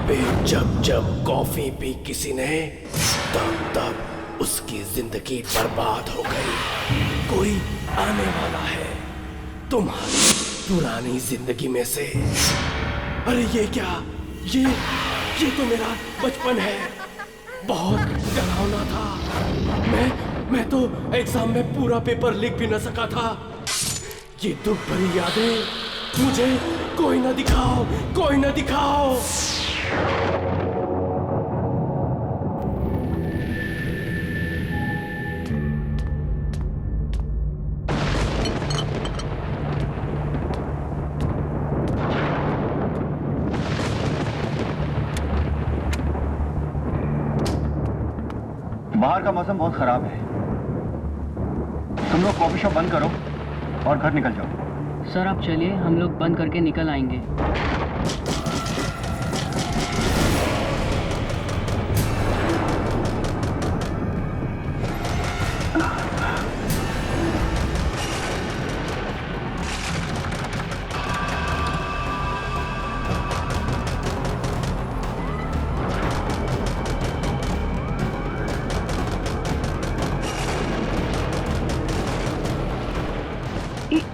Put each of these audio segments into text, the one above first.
फिर जब जब कॉफी पी किसी ने, तब तब उसकी जिंदगी बर्बाद हो गई। कोई आने वाला है तुम्हारी पुरानी जिंदगी में से। अरे ये क्या, ये तो मेरा बचपन है, बहुत डरावना था। मैं तो एग्जाम में पूरा पेपर लिख भी न सका था। ये दुख भरी यादें मुझे कोई ना दिखाओ, कोई ना दिखाओ। बाहर का मौसम बहुत खराब है, तुम लोग कॉफी शॉप बंद करो और घर निकल जाओ। सर आप चलिए, हम लोग बंद करके निकल आएंगे।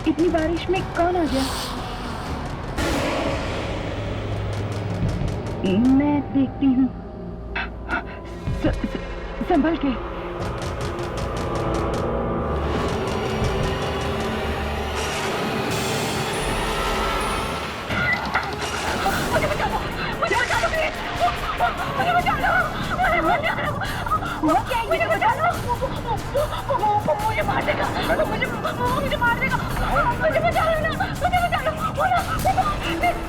इतनी बारिश में कौन आ गया? मैं देखती हूँ। संभल के। मुझे बचा लो, मुझे बचा लो, मुझे बचा लो, वो क्या है? मुझे बचा लो, वो मुझे मार देगा, मुझे मार देगा, मुझे बचा लो ना, मुझे बचा लो,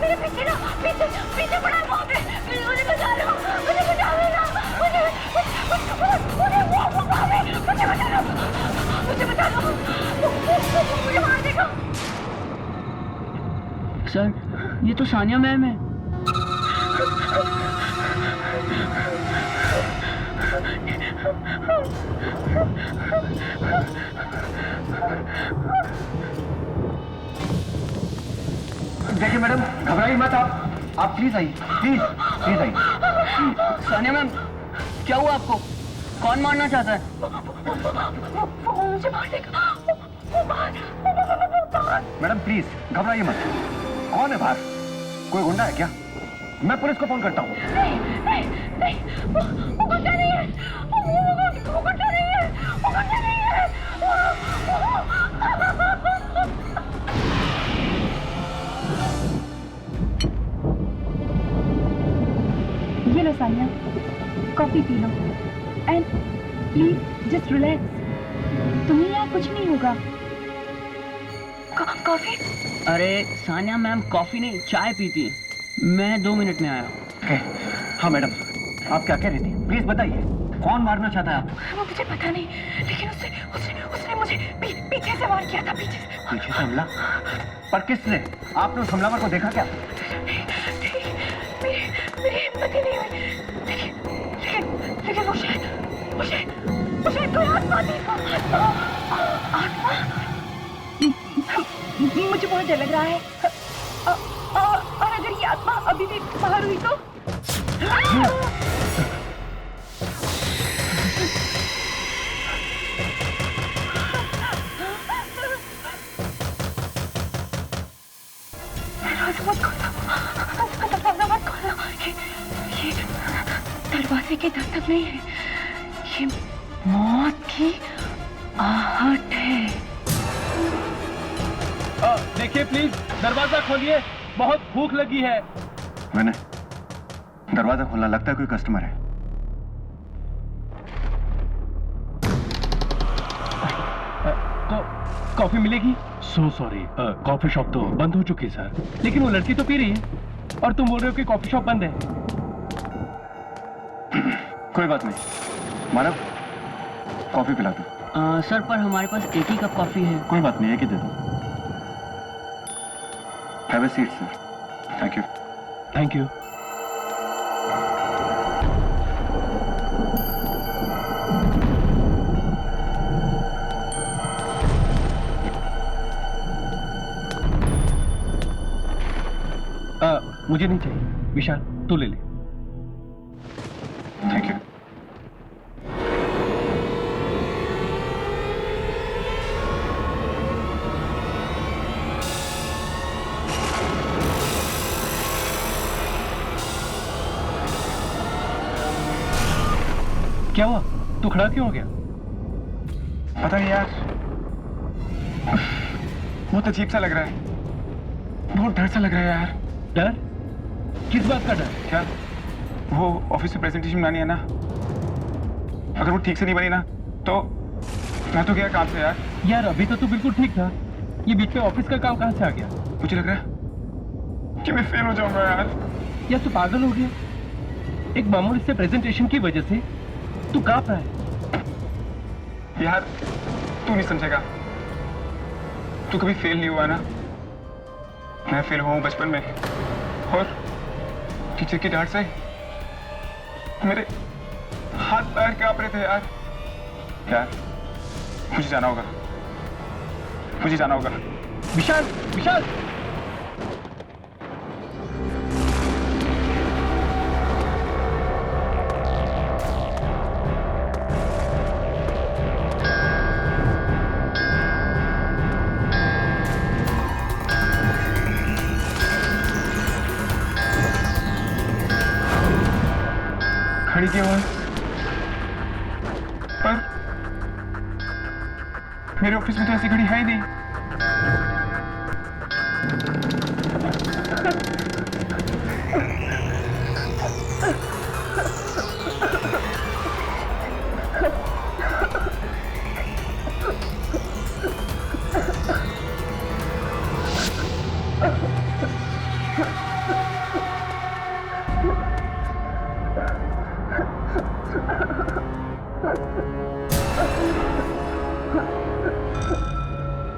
मेरे पीछे ना, पीछे पड़ा है वहाँ पे, मुझे बचा लो ना, मुझे बचा लो, मुझे मार देगा। सर ये तो सानिया मैम है। देखिए मैडम, घबराइए मत, आप प्लीज आइए, प्लीज आइए। सानिया मैम क्या हुआ आपको? कौन मारना चाहता है? वो मुझे मार देगा। मैडम प्लीज घबराइए मत। कौन है बाहर? कोई गुंडा है क्या? मैं पुलिस को फोन करता हूँ। नहीं, वो गुंडा नहीं है, वो गुंडा नहीं है, वो गुंडा नहीं है। ये लो सानिया, कॉफी पी लो एंड प्लीज जस्ट रिलैक्स। तुम्हें यहाँ कुछ नहीं होगा। कॉफी? अरे सानिया मैम कॉफी नहीं चाय पीती। मैं 2 मिनट में आया। हाँ मैडम, आप क्या कह रही थी? प्लीज बताइए, कौन मारना चाहता है आपको? वो मुझे पता नहीं, लेकिन उसने मुझे पीछे से वार किया था, पीछे से हमला? पर किसने? आपने उस हमलावर को देखा क्या? मेरी हिम्मत ही नहीं हुई, लेकिन वो शायद कोई आत्मा थी। आत्मा? मुझे बहुत डर लग रहा है। और अगर ये आत्मा अभी भी बाहर हुई तो? दरवाजे के दस्तक नहीं है, ये मौत की आहट है। देखिए प्लीज दरवाजा खोलिए, बहुत भूख लगी है। मैंने दरवाजा खोलना, लगता है कोई कस्टमर है। कॉफी मिलेगी? सो सॉरी, कॉफी शॉप तो बंद हो चुकी है सर। लेकिन वो लड़की तो पी रही है और तुम बोल रहे हो कि कॉफी शॉप बंद है। कोई बात नहीं, मानव कॉफी पिला दो। सर पर हमारे पास एक ही कप कॉफी है। कोई बात नहीं, एक ही दे दो। Have a seat sir. Thank you. Thank you. मुझे नहीं चाहिए। विशाल तू ले ले। Thank you. क्या हुआ? तू खड़ा क्यों हो गया? पता नहीं यार, बहुत अजीब सा लग रहा है, बहुत डर सा लग रहा है यार। डर? किस बात का डर? क्या वो ऑफिस में प्रेजेंटेशन बनानी है ना, अगर वो ठीक से नहीं बनी ना तो मैं तो गया काम से यार। यार अभी तो तू बिल्कुल ठीक था, ये बीच में ऑफिस का काम कहाँ से आ गया? मुझे लग रहा है कि मैं फेल हो जाऊंगा यार। यार तू पागल हो गया? एक मामूली से प्रेजेंटेशन की वजह से तू कांप रहा है। यार तू नहीं समझेगा, तू कभी फेल नहीं हुआ ना, मैं फेल हुआ हूँ बचपन में, और टीचर की डांट से मेरे हाथ पैर कांप रहे थे यार। यार मुझे जाना होगा, मुझे जाना होगा। विशाल, विशाल! खड़ी की आवाज, पर मेरे ऑफिस में तो ऐसी घड़ी है ही नहीं।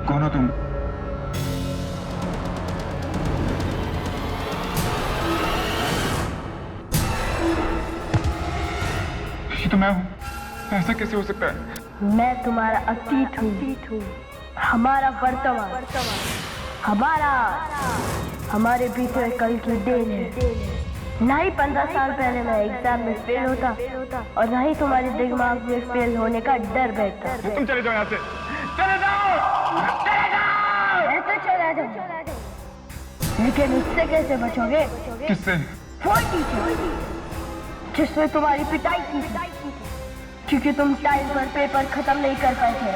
कौन हो तुम? ये तो मैं हूँ, ऐसा कैसे हो सकता है? मैं तुम्हारा अतीत हूँ, हमारा वर्तमान, हमारा हमारे बीते कल की देन है। ना ही 15 साल पहले मैं एग्जाम में फेल होता और ना ही तुम्हारे दिमाग में फेल होने का डर बैठता। तुम चले जाओ यहाँ से, चले जाओ, चले जाओ। मैं तो चला जाऊँ, लेकिन उससे कैसे बचोगे? किससे? वो टीचर जिसने तुम्हारी पिटाई की थी, क्योंकि तुम टाइम पर पेपर खत्म नहीं कर पाए थे।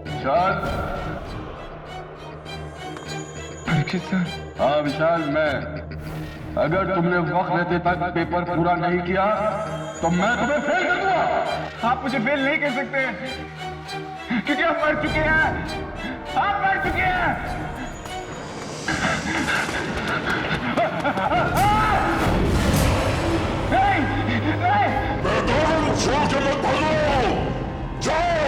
विशाल। परीक्षित सर। हाँ विशाल, मैं। अगर तुमने वक्त रहते तक पेपर पूरा नहीं किया तो मैं तुम्हें फेल कर दूंगा। आप मुझे फेल नहीं कर सकते, क्योंकि आप मर चुके हैं, आप मर चुके हैं। मैदान छोड़ के मत भागो, जाओ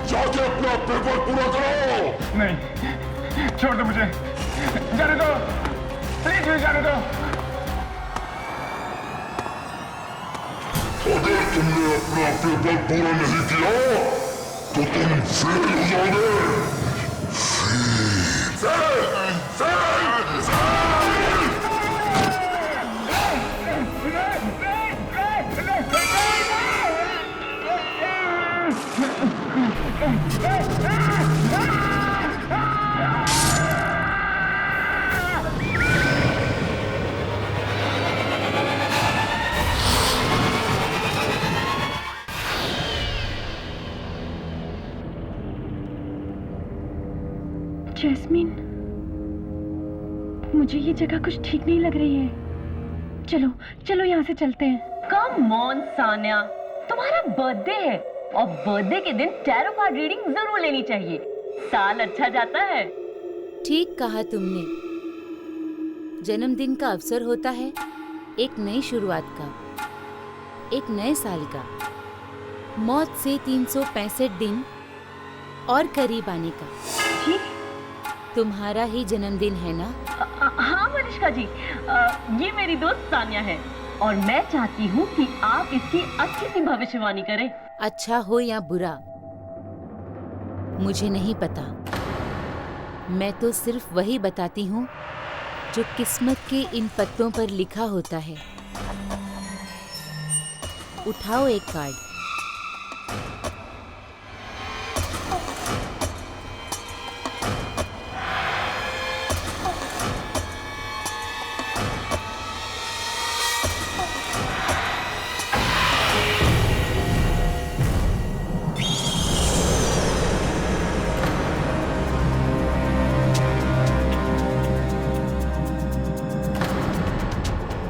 जाके अपना पेपर पूरा करो। नहीं, छोड़ दो मुझे, जाने दो, प्लीज मुझे जाने दो। अगर तुमने अपना पेपर पूरा नहीं किया तो तुम फेल हो जाओगे। Fail, fail, fail. जैस्मीन, मुझे ये जगह कुछ ठीक नहीं लग रही है। चलो चलो यहाँ से चलते हैं। कम ऑन सान्या, तुम्हारा बर्थडे है और बर्थडे के दिन टैरो कार्ड रीडिंग जरूर लेनी चाहिए, साल अच्छा जाता है। ठीक कहा तुमने, जन्मदिन का अवसर होता है एक नई शुरुआत का, एक नए साल का, मौत से 365 दिन और करीब आने का। ठीक, तुम्हारा ही जन्मदिन है ना? हाँ मलिष्का जी, ये मेरी दोस्त सानिया है और मैं चाहती हूँ कि आप इसकी अच्छी सी भविष्यवाणी करें। अच्छा हो या बुरा मुझे नहीं पता, मैं तो सिर्फ वही बताती हूँ जो किस्मत के इन पत्तों पर लिखा होता है। उठाओ एक कार्ड।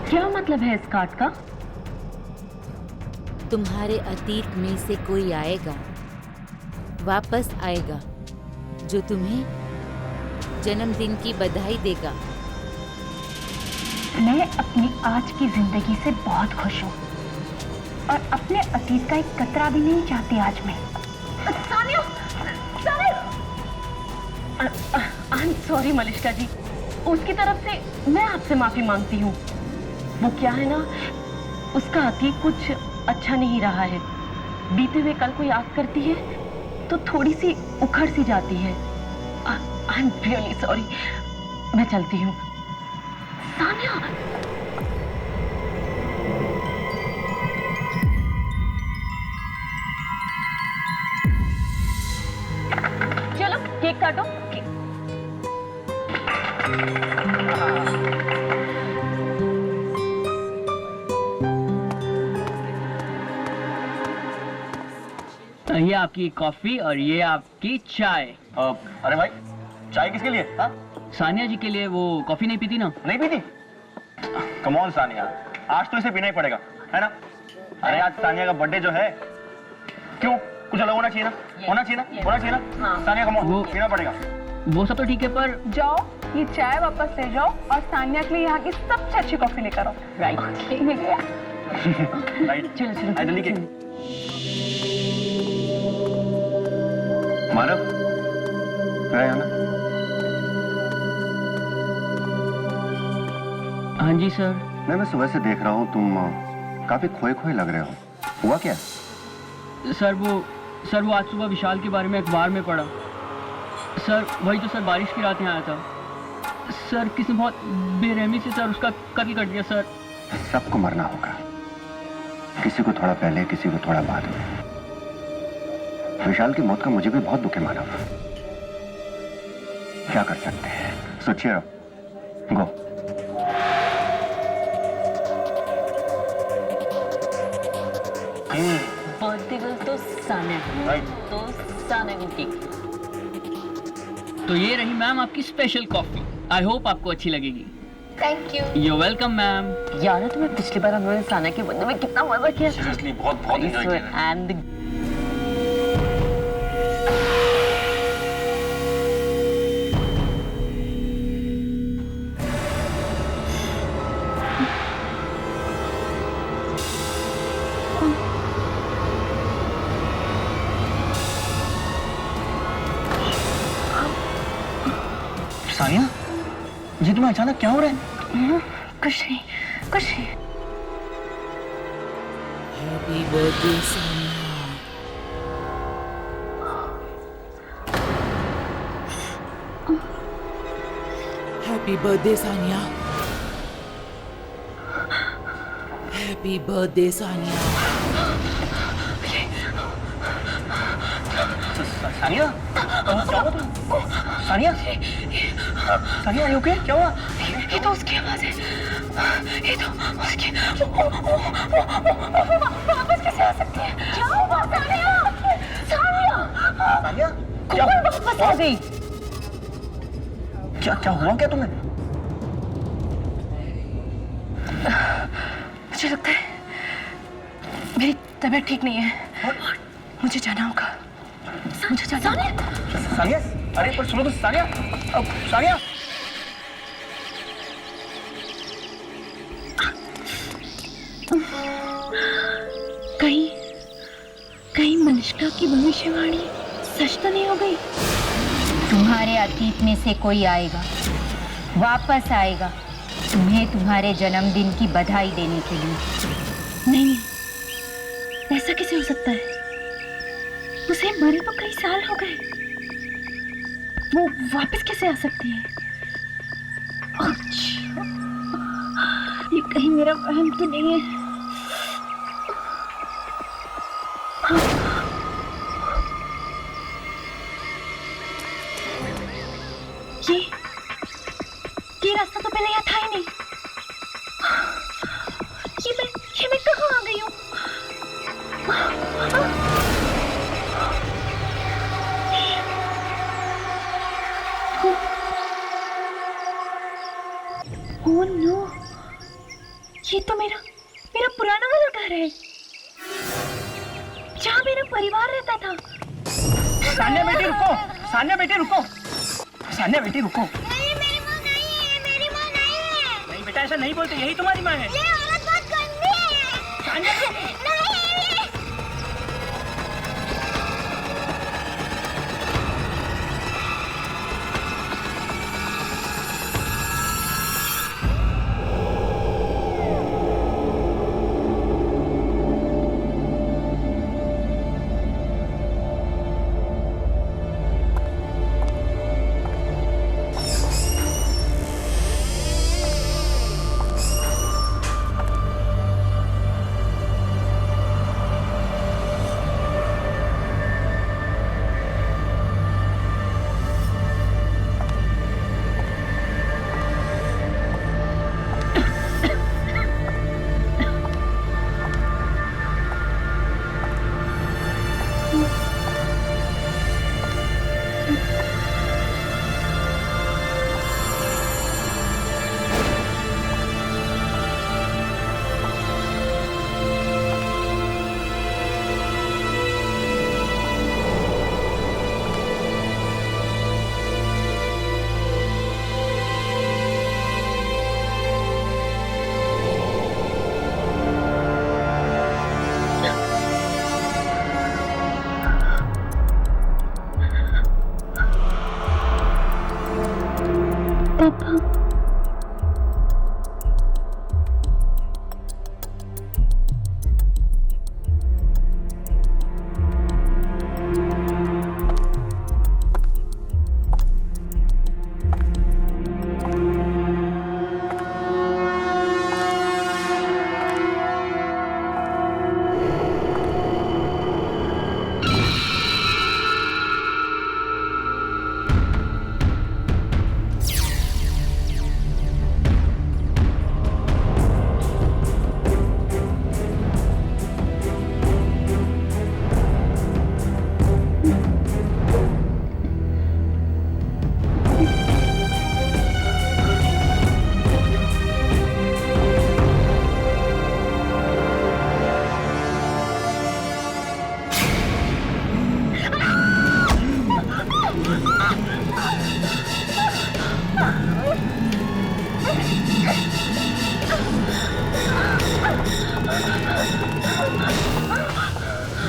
क्या मतलब है इस कार्ड का? तुम्हारे अतीत में से कोई आएगा, वापस आएगा, जो तुम्हें जन्मदिन की बधाई देगा। मैं अपनी आज की जिंदगी से बहुत खुश हूँ और अपने अतीत का एक कतरा भी नहीं चाहती आज मैं। Sania, I am sorry Malishka ji, उसकी तरफ से मैं आपसे माफी मांगती हूँ। वो क्या है ना, उसका अतीत कुछ अच्छा नहीं रहा है। बीते हुए कल को याद करती है तो थोड़ी सी उखड़ सी जाती है। आई एम रियली सॉरी, मैं चलती हूँ। सानिया, चलो केक काटो। ये आपकी कॉफी और ये आपकी चाय। अरे भाई, चाय किसके लिए? हाँ, सानिया जी के लिए। वो कॉफी नहीं पीती ना? नहीं पीती? कम ऑन सानिया, आज तो इसे पीना ही पड़ेगा, है ना? अरे आज सानिया का बर्थडे जो है, क्यों कुछ अलग होना चाहिए ना? होना चाहिए ना? होना चाहिए ना? हाँ। सानिया कम ऑन, पीना पड़ेगा। वो सब तो ठीक है, पर जाओ ये चाय वापस ले जाओ और सानिया के लिए यहाँ की सबसे अच्छी कॉफी लेकर आओ। राइट, राइट, चलो चलो आई जल्दी के। मानव, है ना? हाँ जी सर। मैं सुबह से देख रहा हूँ तुम काफी खोए खोए लग रहे हो। हुआ क्या? सर वो आज सुबह विशाल के बारे में अखबार में पढ़ा। सर वही तो सर, बारिश की रात यहाँ आया था। सर किसी बहुत बेरहमी से सर उसका कत्ल कर दिया सर। सबको मरना होगा, किसी को थोड़ा पहले, किसी को थोड़ा बाद में। विशाल की मौत का मुझे भी बहुत दुख है मानव। क्या कर सकते हैं? सोचिए, गो। बर्थडे गर्ल तो सानिया, तो सानिया को केक। तो ये रही मैम आपकी स्पेशल कॉफी। आई होप आपको अच्छी लगेगी। Thank you. You welcome ma'am. यार तुम्हें पिछली बार हमने सानिया के बर्थडे में कितना मजा किया। सीरियसली बहुत बहुत एंजॉय किया। एंड सानिया, जी तुम्हें अचानक क्या हो रहा है? कुछ नहीं, कुछ नहीं। Happy birthday Sania. Happy birthday Sania. Happy birthday Sania. Sania, क्या हुआ तुम? Sania, Sania are you okay? क्या हुआ? ये तो उसकी आवाज है। ये तो उसकी। वापस कैसे आ सकती है? क्या हुआ सानिया? सानिया, सानिया, क्या वापस आ गई। क्या हुआ क्या तुम्हें? मुझे लगता है मेरी तबीयत ठीक नहीं है। मुझे जाना होगा। मुझे जाना होगा। सानिया, अरे पर सुनो तो सानिया, सानिया। कहीं मलिष्का की भविष्यवाणी सच तो नहीं हो गई? तुम्हारे अतीत में से कोई आएगा, वापस आएगा, तुम्हें तुम्हारे जन्मदिन की बधाई देने के लिए। नहीं, ऐसा कैसे हो सकता है? उसे मरे तो कई साल हो गए, वो वापस कैसे आ सकती है? अच्छा, ये कहीं मेरा वहम तो नहीं है? ये रास्ता तो पहले यहाँ था ही नहीं। ये मैं कहाँ आ गई हूँ? ओह नो, ये तो मेरा पुराना वाला घर है, जहाँ मेरा परिवार रहता था। सान्या बेटी रुको, सान्या बेटी रुको, सान्या बेटी रुको। नहीं, मेरी माँ नहीं है, मेरी माँ नहीं है। नहीं बेटा, ऐसा नहीं बोलते, यही तुम्हारी माँ है। ये औरत बहुत गंदी है। सान्या नहीं।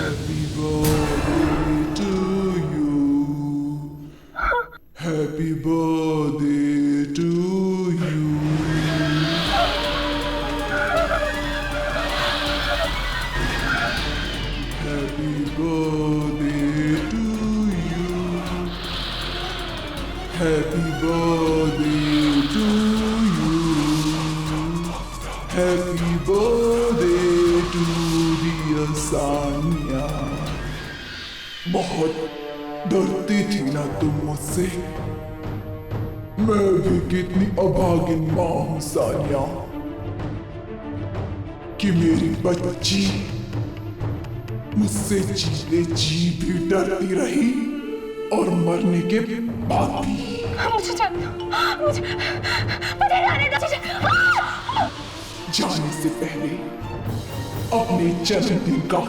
Happy birthday to you. Happy birthday to you. Happy birthday to you. Happy birthday to dear Sanya. बहुत डरती थी ना तुम मुझसे। मैं भी कितनी अभागिन माँ हूँ सानिया, कि मेरी बच्ची मुझसे जीते जी भी डरती रही और मरने के बाद भी। मुझे जाने दो, मुझे जाने दो। जाने से पहले अपने जन्मदिन का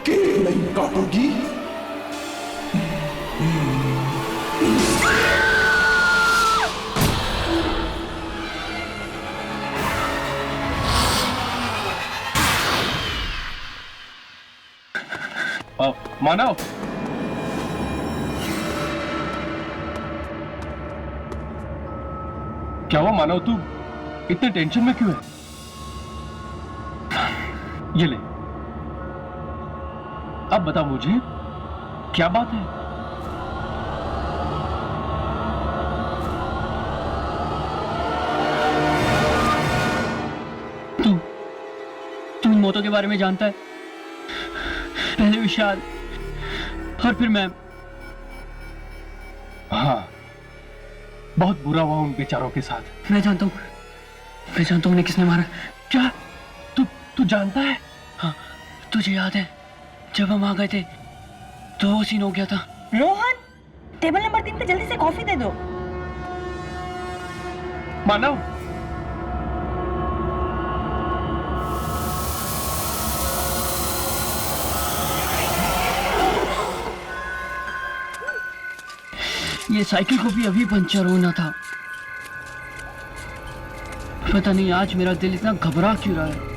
केक नहीं काटोगी? मानव, क्या हुआ मानव? इतने टेंशन में क्यों है? ये ले, अब बता मुझे क्या बात है? तू इन मौतों के बारे में जानता है? पहले विशाल और फिर मैं। हाँ, बहुत बुरा हुआ उन बेचारों के साथ। मैं जानता हूँ उन्हें किसने मारा। क्या तू जानता है? हाँ, तुझे याद है जब हम आ गए थे तो वो सीन हो गया था। रोहन, टेबल नंबर 3 पे जल्दी से कॉफी दे दो। मानव, ये साइकिल को भी अभी पंचर होना था। पता नहीं आज मेरा दिल इतना घबरा क्यों रहा है।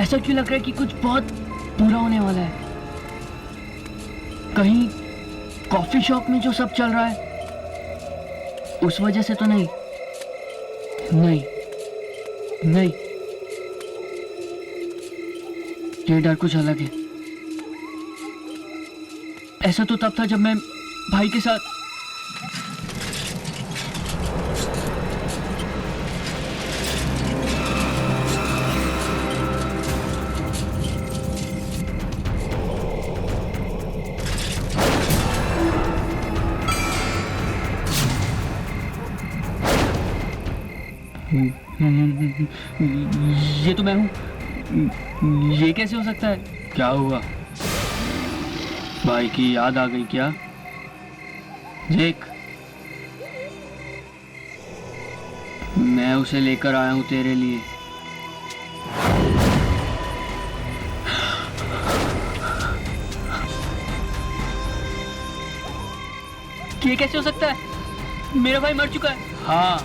ऐसा क्यों लग रहा है कि कुछ बहुत बुरा होने वाला है। कहीं कॉफी शॉप में जो सब चल रहा है उस वजह से तो नहीं। ये डर कुछ अलग है। ऐसा तो तब था जब मैं भाई के साथ ये तो मैं हूं। ये कैसे हो सकता है? क्या हुआ? भाई की याद आ गई क्या? देख, मैं उसे लेकर आया हूं तेरे लिए। ये कैसे हो सकता है? मेरा भाई मर चुका है। हाँ,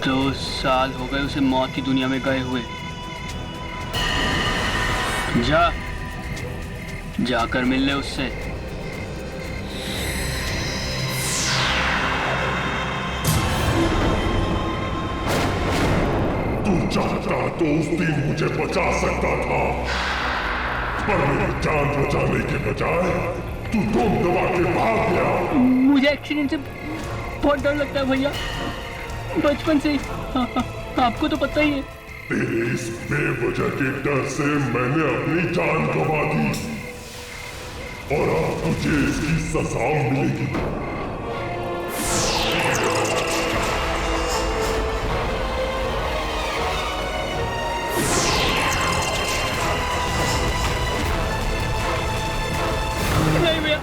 2 साल हो गए उसे मौत की दुनिया में गए हुए। जाकर मिल ले उससे। तू चाहता तो उस दिन मुझे बचा सकता था, पर मेरी जान बचाने के बजाय तू दम दबा के भाग गया। मुझे एक्सीडेंट से बहुत डर लगता है भैया, बचपन से ही। आपको तो पता ही है। तेरे इस बेवजह के डर से मैंने अपनी जान गंवा दी और अब तुझे इसकी सजा मिलेगी। नहीं भैया।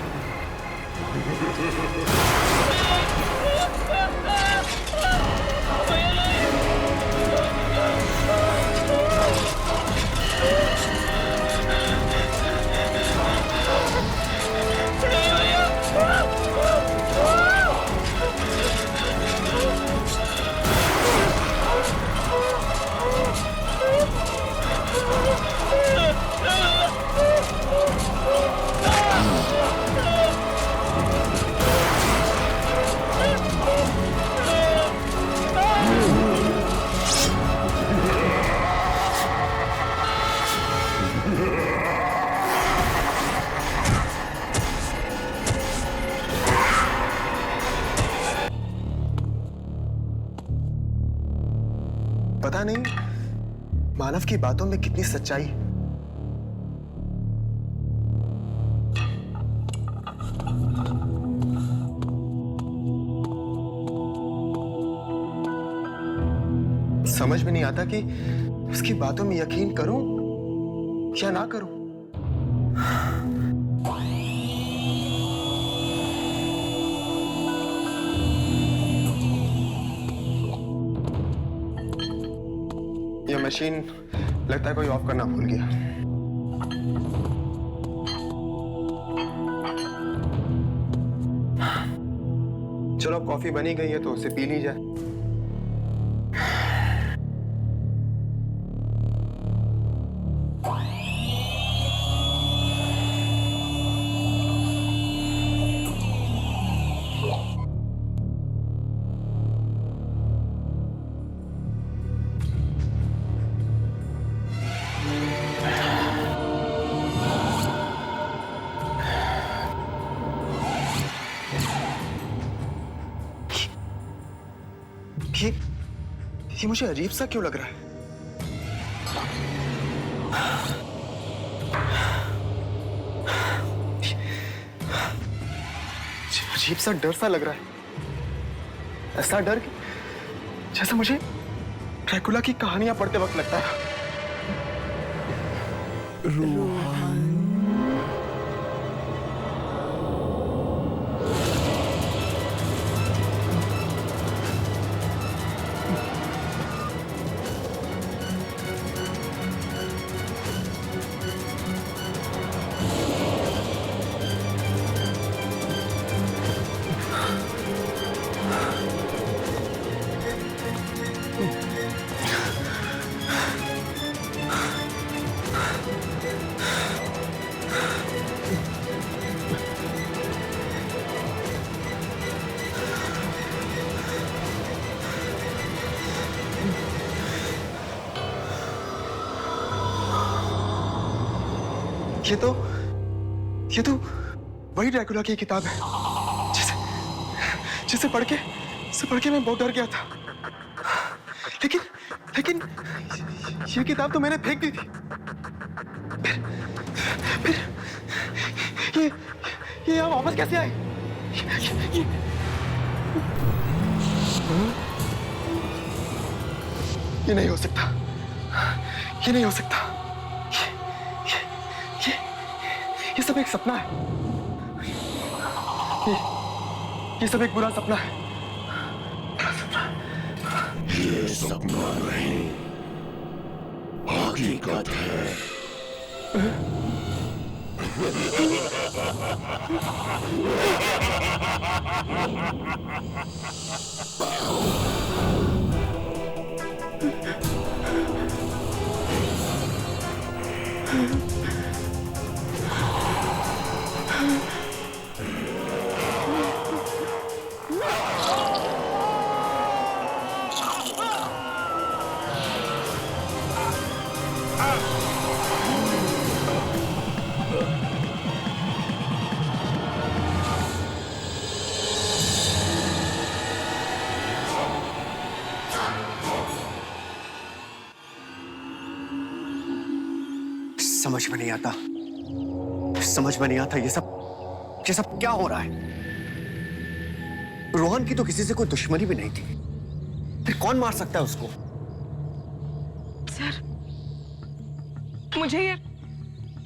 पता नहीं मानव की बातों में कितनी सच्चाई। समझ में नहीं आता कि उसकी बातों में यकीन करूं या ना करूं। ये मशीन लगता है कोई ऑफ करना भूल गया। चलो अब कॉफी बनी गई है तो उसे पी ली जाए। ये मुझे अजीब सा क्यों लग रहा है? अजीब सा डर सा लग रहा है, ऐसा डर कि जैसे मुझे ड्रैकुला की कहानियां पढ़ते वक्त लगता है। ये तो वही ड्रैकुला की किताब है जिसे पढ़ के मैं बहुत डर गया था। लेकिन ये किताब तो मैंने फेंक दी थी। फिर ये यहाँ वापस कैसे आई? ये नहीं हो सकता, ये नहीं हो सकता। ये सब एक सपना है। ये सब एक बुरा सपना है। ये सपना नहीं, हकीकत है। समझ में नहीं आता ये सब क्या हो रहा है? रोहन की तो किसी से कोई दुश्मनी भी नहीं थी, फिर कौन मार सकता है उसको? सर,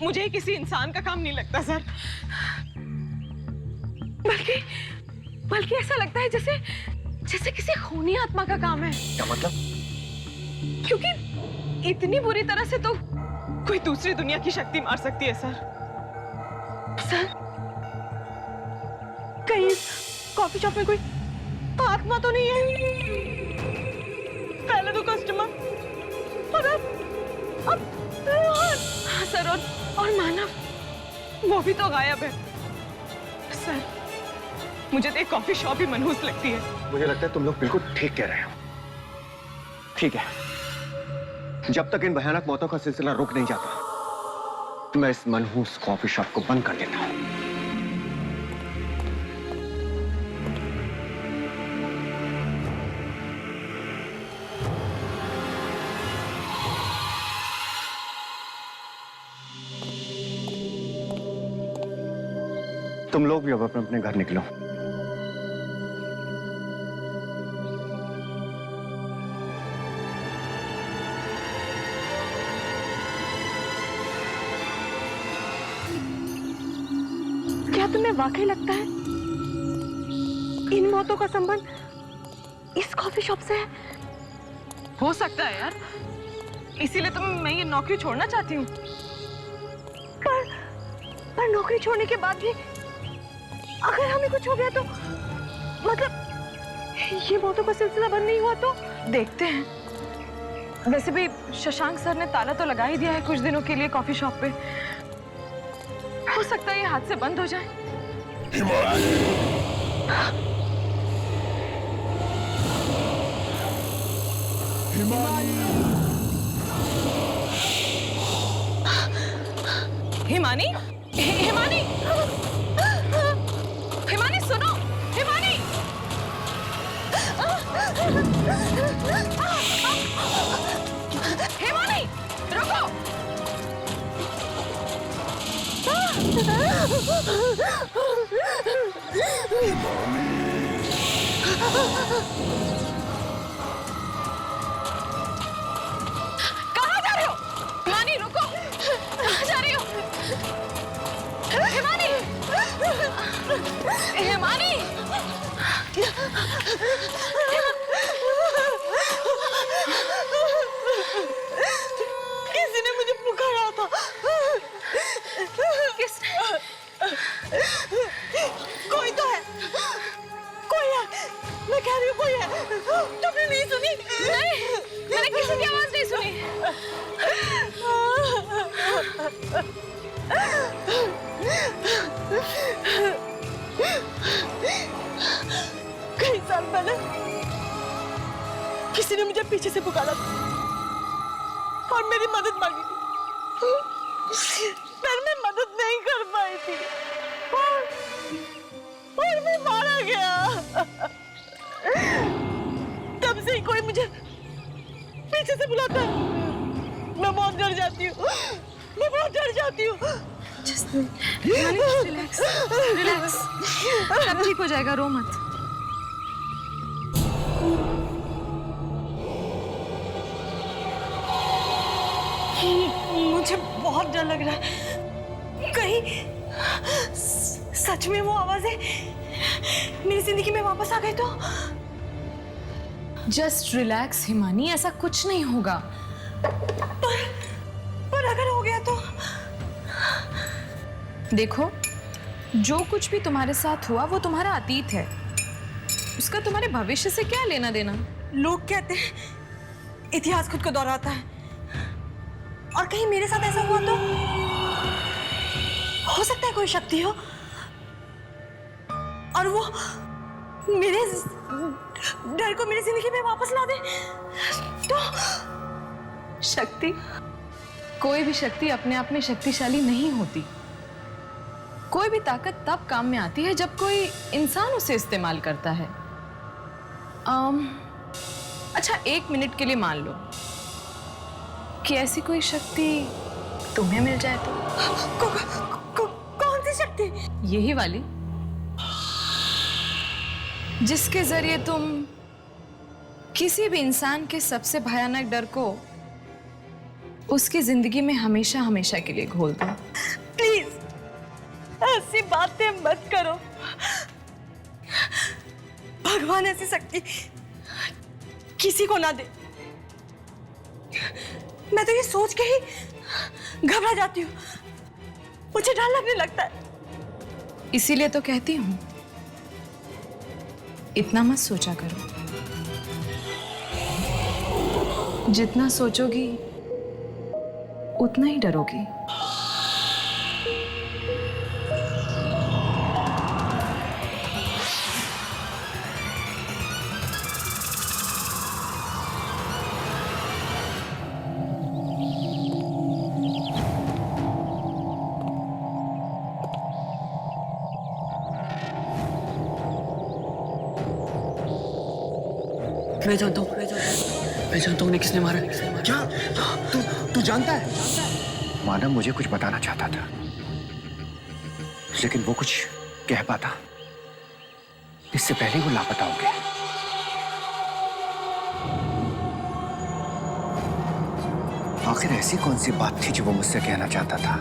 मुझे किसी इंसान का काम नहीं लगता सर। बल्कि ऐसा लगता है जैसे किसी खूनी आत्मा का काम है। क्या मतलब? क्योंकि इतनी बुरी तरह से तो कोई दूसरी दुनिया की शक्ति मार सकती है सर। कहीं कॉफी शॉप में कोई आत्मा तो नहीं है? पहले तो कस्टमर और अब हाँ सर, और मानव वो भी तो गायब है सर। मुझे तो एक कॉफी शॉप ही मनहूस लगती है। मुझे लगता है तुम लोग बिल्कुल ठीक कह रहे हो। ठीक है, जब तक इन भयानक मौतों का सिलसिला रुक नहीं जाता, मैं इस मनहूस कॉफी शॉप को बंद कर देता हूं। तुम लोग भी अब अपने अपने घर निकलो। क्या तुम्हें वाकई लगता है इन मौतों का संबंध इस कॉफी शॉप से है? हो सकता है यार, इसीलिए तो मैं ये नौकरी छोड़ना चाहती हूँ। पर नौकरी छोड़ने के बाद भी अगर हमें कुछ हो गया तो, मतलब ये मौतों का सिलसिला बंद नहीं हुआ तो देखते हैं। वैसे भी शशांक सर ने ताला तो लगा ही दिया है कुछ दिनों के लिए कॉफी शॉप पे। हो सकता है ये हाथ से बंद हो जाए। हिमानी, हिमानी, हिमानी सुनो, हिमानी। हिमानी रुको। कहाँ जा रहे हो? हिमानी रुको। कहाँ जा रही हो? हिमानी, हिमानी, किसी ने मुझे पुकारा था। किसने? कोई तो है, कोई है, मैं कह रही हूँ कोई है। तुमने नहीं सुनी? नहीं, मैंने किसी की आवाज नहीं सुनी। कई साल पहले किसी ने मुझे पीछे से पुकारा था और मेरी मदद मांगी थी, पर मैं मदद नहीं कर पाई थी और मैं मारा गया। तब से ही कोई मुझे पीछे से बुलाता है, मैं बहुत डर जाती हूँ, मैं बहुत डर जाती हूँ। रिलैक्स, रिलैक्स, सब ठीक हो जाएगा, रो मत। मुझे बहुत डर लग रहा है, कहीं सच में वो आवाजें मेरी जिंदगी में वापस आ गई तो। जस्ट रिलैक्स हिमानी, ऐसा कुछ नहीं होगा। पर अगर हो गया तो? देखो, जो कुछ भी तुम्हारे साथ हुआ वो तुम्हारा अतीत है, उसका तुम्हारे भविष्य से क्या लेना देना। लोग कहते हैं इतिहास खुद को दोहराता है, और कहीं मेरे साथ ऐसा हुआ तो? हो सकता है कोई शक्ति हो और वो मेरे डर को मेरी जिंदगी में वापस ला दे तो? शक्ति? कोई भी शक्ति अपने आप में शक्तिशाली नहीं होती। कोई भी ताकत तब काम में आती है जब कोई इंसान उसे इस्तेमाल करता है। अच्छा, 1 मिनट के लिए मान लो कि ऐसी कोई शक्ति तुम्हें मिल जाए तो? कौन सी शक्ति? यही वाली, जिसके जरिए तुम किसी भी इंसान के सबसे भयानक डर को उसकी जिंदगी में हमेशा हमेशा के लिए घोल दो। प्लीज ऐसी बातें मत करो। भगवान ऐसी शक्ति किसी को ना दे। मैं तो ये सोच के ही घबरा जाती हूँ, मुझे डर लगने लगता है। इसीलिए तो कहती हूँ, इतना मत सोचा करो। जितना सोचोगी उतना ही डरोगी। मैं जानता हूँ उन्हें किसने मारा। क्या तू जानता है? मानव मुझे कुछ बताना चाहता था, लेकिन वो कुछ कह पाता इससे पहले वो लापता हो गया। आखिर ऐसी कौन सी बात थी जो वो मुझसे कहना चाहता था?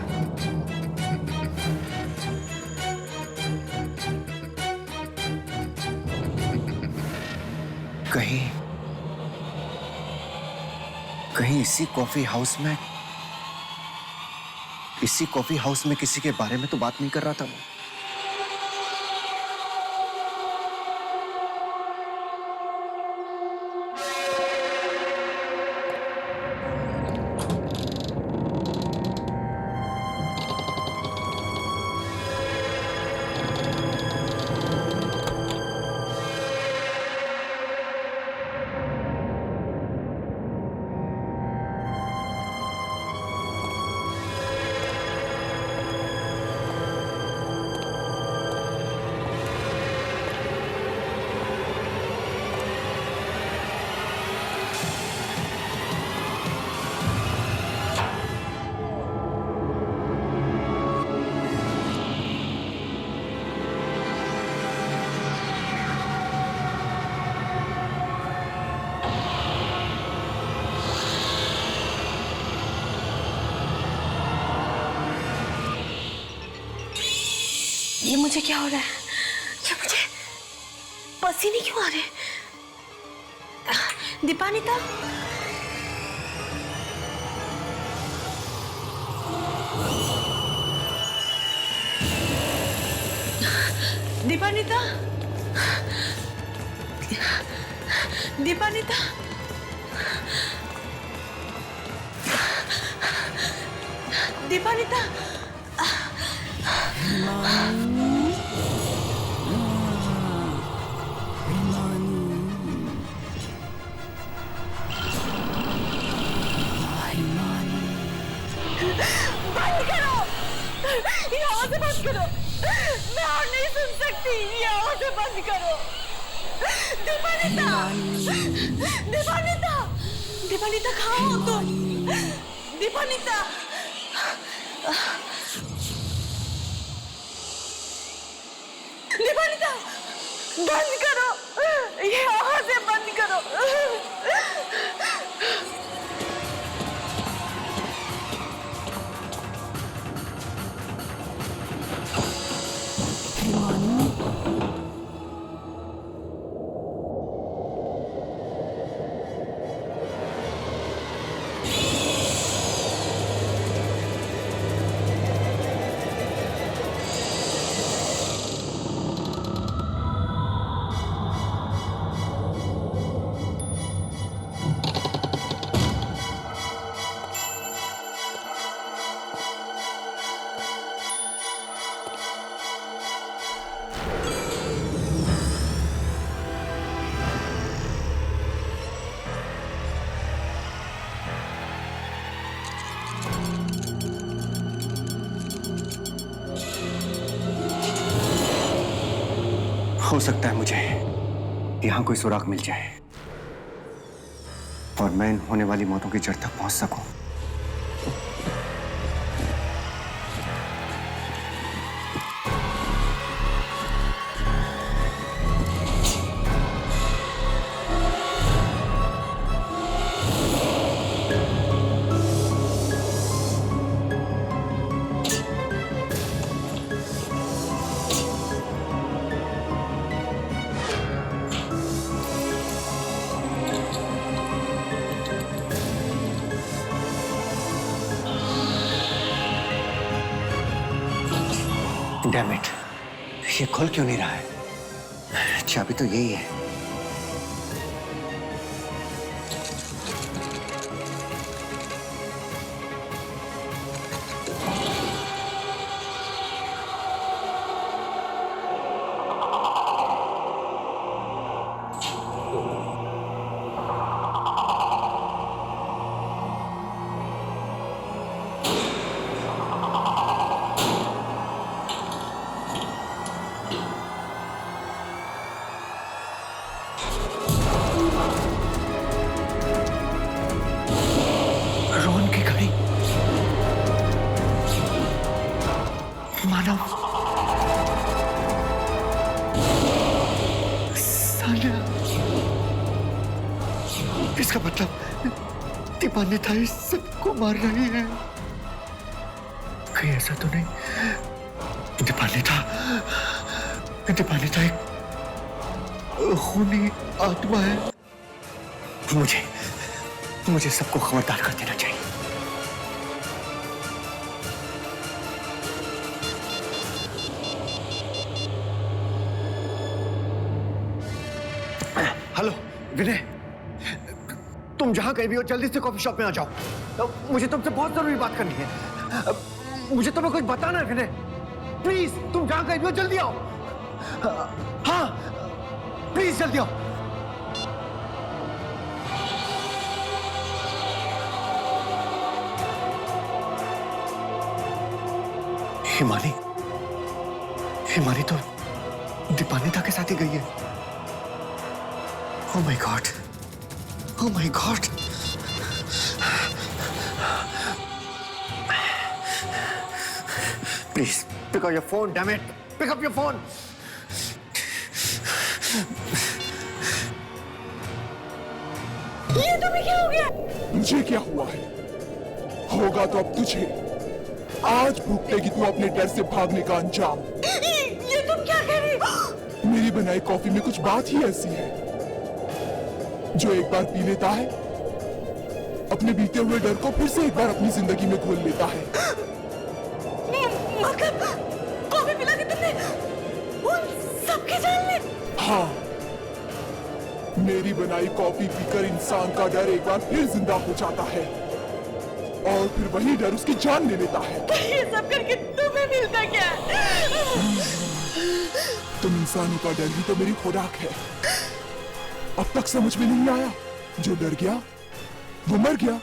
कहीं इसी कॉफी हाउस में किसी के बारे में तो बात नहीं कर रहा था वो? ये मुझे क्या हो रहा है? ये मुझे पसीने क्यों आ रहे हैं? दीपानिता, दीपानिता, दीपानिता, दीपानिता, बंद करो, ये आवाज़ें बंद करो, मैं और नहीं सुन सकती, ये आवाज़ें बंद करो। दीपानिता, दीपानिता, दीपानिता कहाँ हो तुम? दीपानिता, दीपानिता, बंद करो, ये आवाज़ें बंद करो। हो सकता है मुझे यहां कोई सुराग मिल जाए और मैं इन होने वाली मौतों की जड़ तक पहुंच सकूं। Damn it, ये खुल क्यों नहीं रहा है? चाबी तो यही है। मानव, सानिया, इसका मतलब दीपानिता इस सबको मार रही है। कहीं ऐसा तो नहीं दीपानिता एक खूनी आत्मा है। मुझे सबको खबरदार कर देना चाहिए। हेलो विनय, तुम जहां कहीं भी हो जल्दी से कॉफी शॉप में आ जाओ। मुझे तुमसे बहुत जरूरी बात करनी है। मुझे तुम्हें कुछ बताना है विनय। प्लीज तुम जहां कहीं भी हो जल्दी आओ। हाँ प्लीज जल्दी आओ। हिमानी तो दीपानिता के साथ ही गई है। Oh my God! Oh my God! Please pick up your phone, damn it! Pick up your phone! ये तुम्हें क्या हो गया? मुझे क्या हुआ है? होगा तो अब तुझे। आज भुगतेगी तू अपने डर से भागने का अंजाम। मेरी बनाई कॉफी में कुछ बात ही ऐसी है, जो एक बार पी लेता है अपने बीते हुए डर को फिर से एक बार अपनी जिंदगी में घोल लेता है। मतलब कॉफी पिला के तुमने उन सबकी जान ली? हाँ, मेरी बनाई कॉफी पीकर इंसान का डर एक बार फिर जिंदा हो जाता है और फिर वही डर उसकी जान ले लेता है। तो ये सब करके तुम्हें मिलता क्या? तुम इंसानों का डर ही तो मेरी खुराक है। अब तक समझ में नहीं आया, जो डर गया वो मर गया।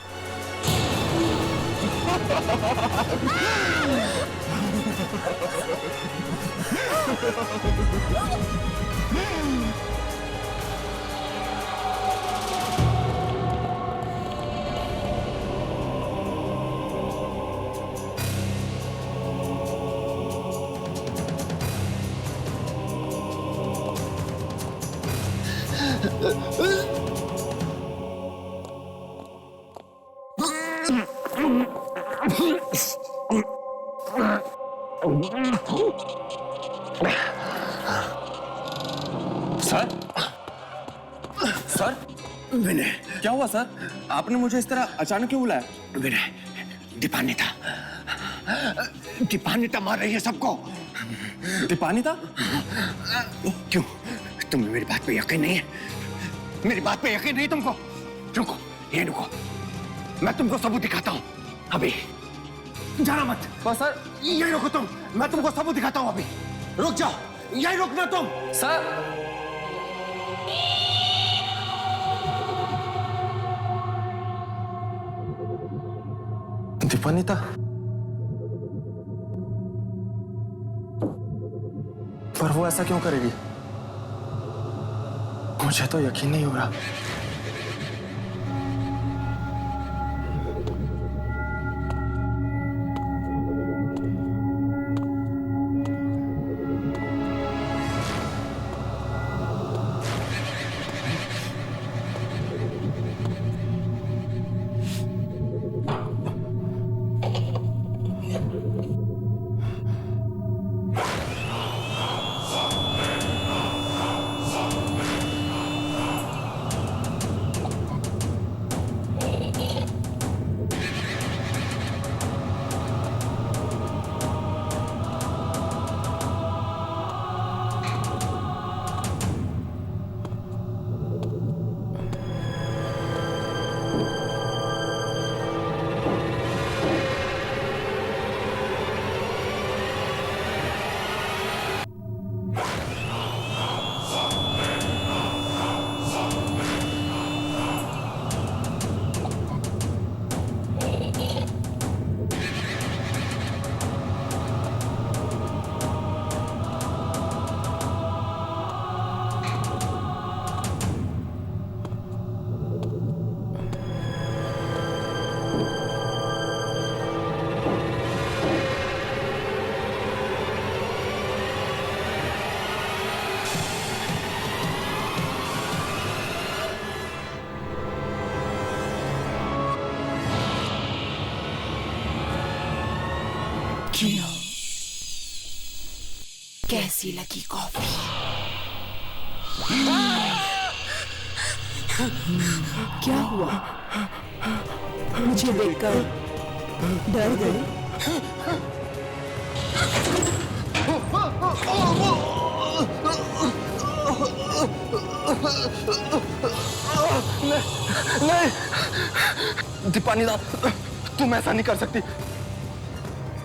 सर, सर, विनय, क्या हुआ सर? आपने मुझे इस तरह अचानक क्यों बुलाया? विनय, दीपानिता मार रही है सबको। दीपानिता? क्यों? तुम्हें मेरी बात पे यकीन नहीं है? मेरी बात पे यकीन नहीं तुमको? रुको, ये रुको, मैं तुमको सबूत दिखाता हूँ। अभी जाना मत। सर, यही रुको तुम, मैं तुमको सबूत दिखाता हूँ। अभी रुक जाओ, यही रुकना तुम। सर, दीपानिता, पर वो ऐसा क्यों करेगी? मुझे तो यकीन नहीं हो रहा। कैसी लगी कॉफी? क्या हुआ? मुझे देखकर डर गए? नहीं, दीपानिता, तुम ऐसा नहीं कर सकती।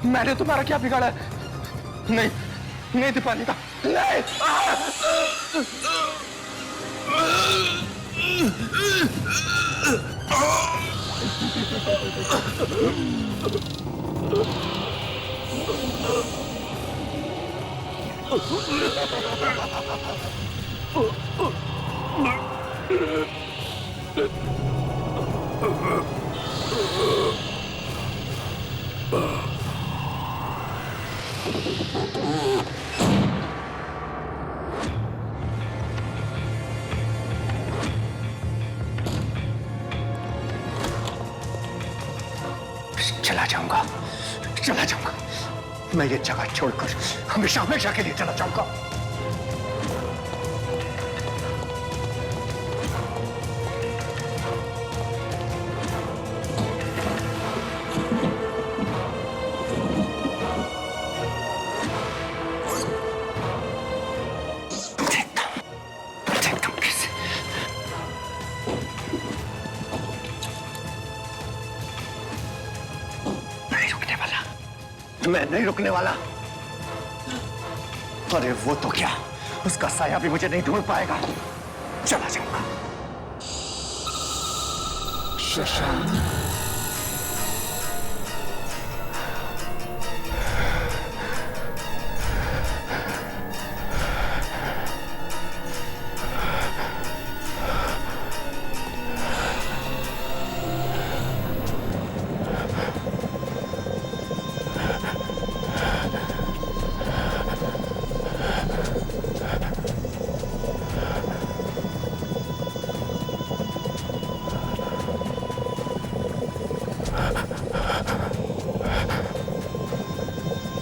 मैंने तुम्हारा क्या बिगाड़ा है? नहीं, नहीं दीपानिता, नहीं। चला जाऊंगा, मैं ये जगह छोड़कर हमेशा हमेशा के लिए चला जाऊंगा। मैं नहीं रुकने वाला। अरे वो तो क्या, उसका साया भी मुझे नहीं ढूंढ पाएगा। चला जाऊंगा। Shashank,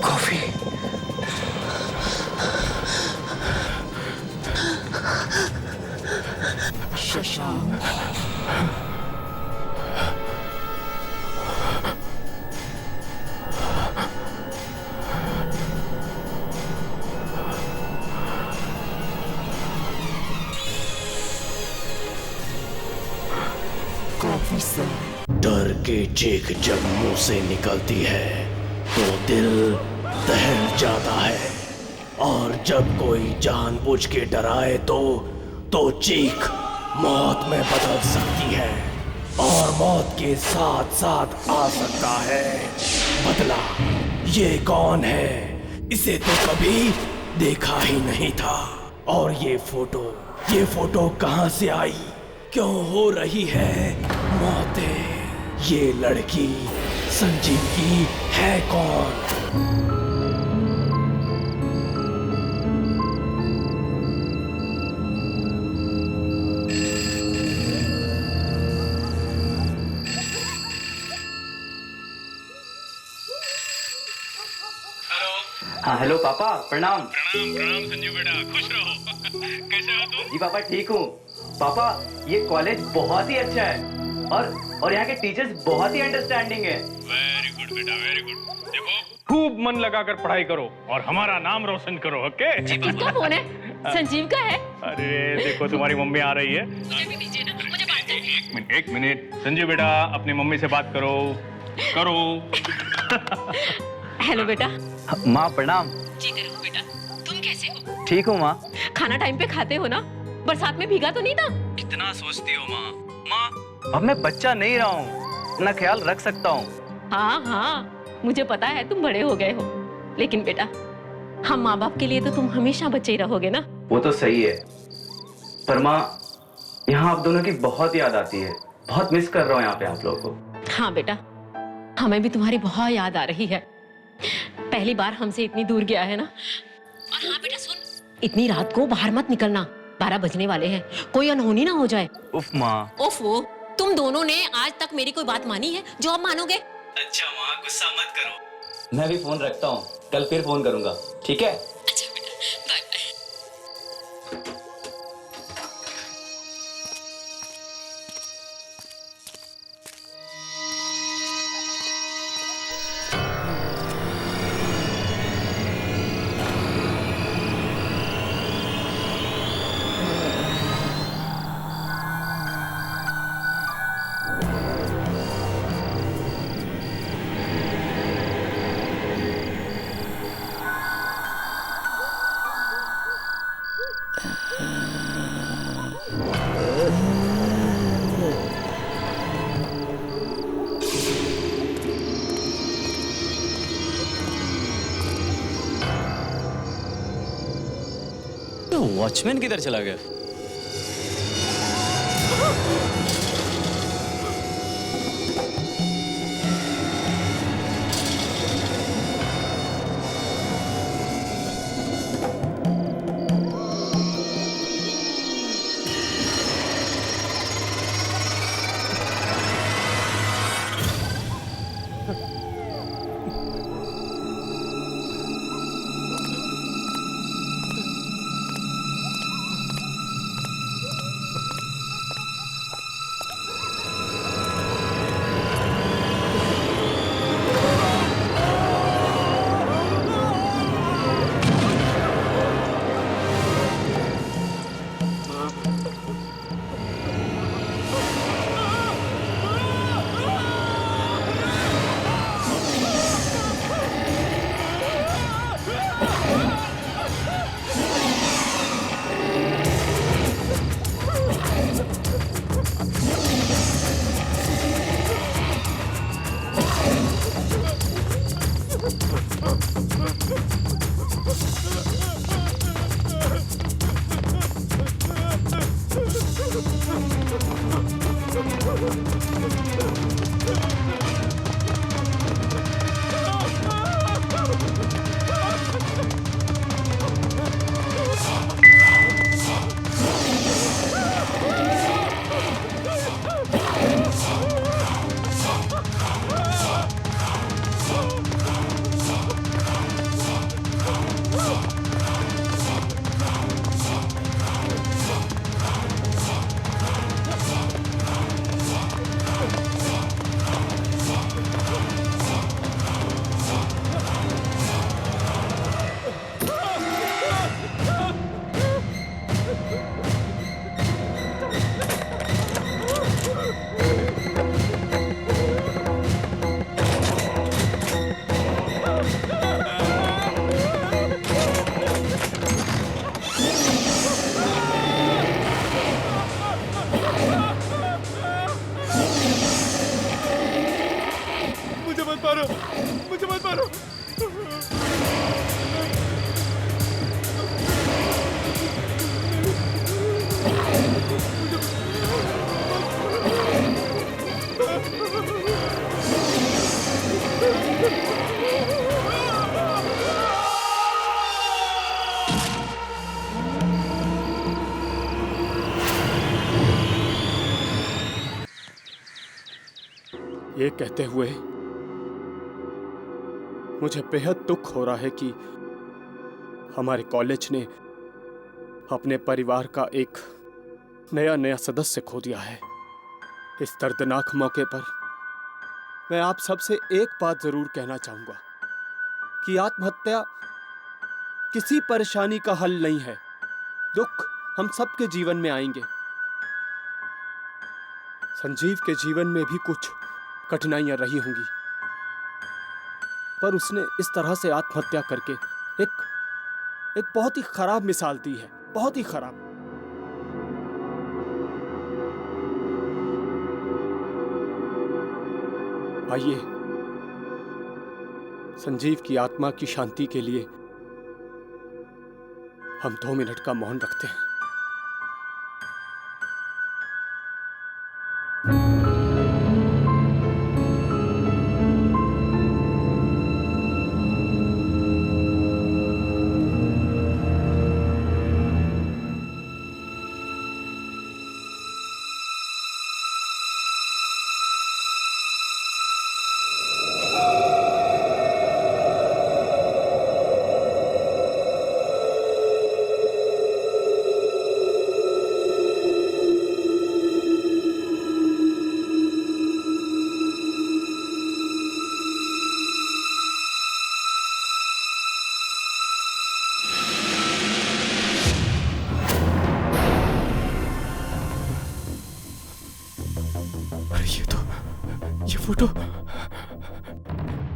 coffee. Shashank, coffee sir. डर की चीख जब मुंह से निकलती है तो दिल दहल जाता है, और जब कोई जानबूझ के डराए तो चीख मौत में बदल सकती है, और मौत के साथ साथ आ सकता है बदला। ये कौन है? इसे तो कभी देखा ही नहीं था। और ये फोटो कहाँ से आई? क्यों हो रही है मौतें? ये लड़की संजीव की है कौन? हाँ हेलो पापा, प्रणाम। प्रणाम संजीव बेटा, खुश रहो। कैसे हो तुम? जी पापा ठीक हूँ। पापा ये कॉलेज बहुत ही अच्छा है, और यहाँ के टीचर्स बहुत ही अंडरस्टैंडिंग है। वेरी गुड बेटा, वेरी गुड। देखो खूब मन लगाकर पढ़ाई करो और हमारा नाम रोशन करो, ओके? किसका फोन है? संजीव का है। अरे देखो तुम्हारी मम्मी आ रही है। मुझे भी दीजिए ना, मुझे बात करनी है। एक मिनट संजीव बेटा, अपनी मम्मी से बात करो। हेलो बेटा। माँ प्रणाम। जीते रहो बेटा। तुम कैसे हो? ठीक हूँ माँ। खाना टाइम पे खाते हो ना? बरसात में भीगा तो नहीं था? कितना सोचती हो माँ। अब मैं बच्चा नहीं रहा हूँ, अपना ख्याल रख सकता हूँ। हाँ, मुझे पता है तुम बड़े हो गए हो, लेकिन बेटा हम माँ बाप के लिए तो तुम हमेशा बच्चे ही रहोगे ना। वो तो सही है, पर माँ यहाँ आप दोनों की बहुत याद आती है। बहुत मिस कर रहा हूँ यहाँ पे आप लोगों को। हाँ बेटा, हमें भी तुम्हारी बहुत याद आ रही है। पहली बार हमसे इतनी दूर गया है ना। और हाँ बेटा सुन, इतनी रात को बाहर मत निकलना, 12 बजने वाले हैं, कोई अनहोनी ना हो जाए। उफ माँ। ओफो, तुम दोनों ने आज तक मेरी कोई बात मानी है जो अब मानोगे? अच्छा माँ, गुस्सा मत करो। मैं भी फोन रखता हूँ, कल फिर फोन करूंगा, ठीक है? अच्छा बेटा, बाय बाय। वॉचमैन किधर चला गया? ये कहते हुए मुझे बेहद दुख हो रहा है कि हमारे कॉलेज ने अपने परिवार का एक नया सदस्य खो दिया है। इस दर्दनाक मौके पर मैं आप सबसे एक बात जरूर कहना चाहूंगा कि आत्महत्या किसी परेशानी का हल नहीं है। दुख हम सबके जीवन में आएंगे। संजीव के जीवन में भी कुछ कठिनाइयां रही होंगी, पर उसने इस तरह से आत्महत्या करके एक बहुत ही खराब मिसाल दी है, बहुत ही खराब। आइए संजीव की आत्मा की शांति के लिए हम 2 मिनट का मौन रखते हैं।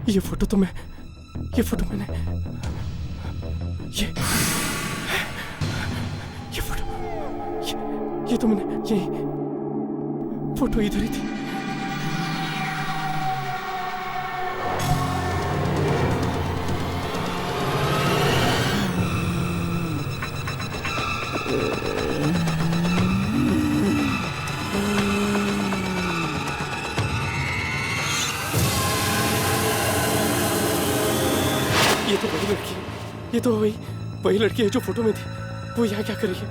ये फोटो मैंने ये तो मैंने यही फोटो इधर ही थी। ये तो वही लड़की, ये तो वही लड़की है जो फोटो में थी। वो यहाँ क्या कर रही है?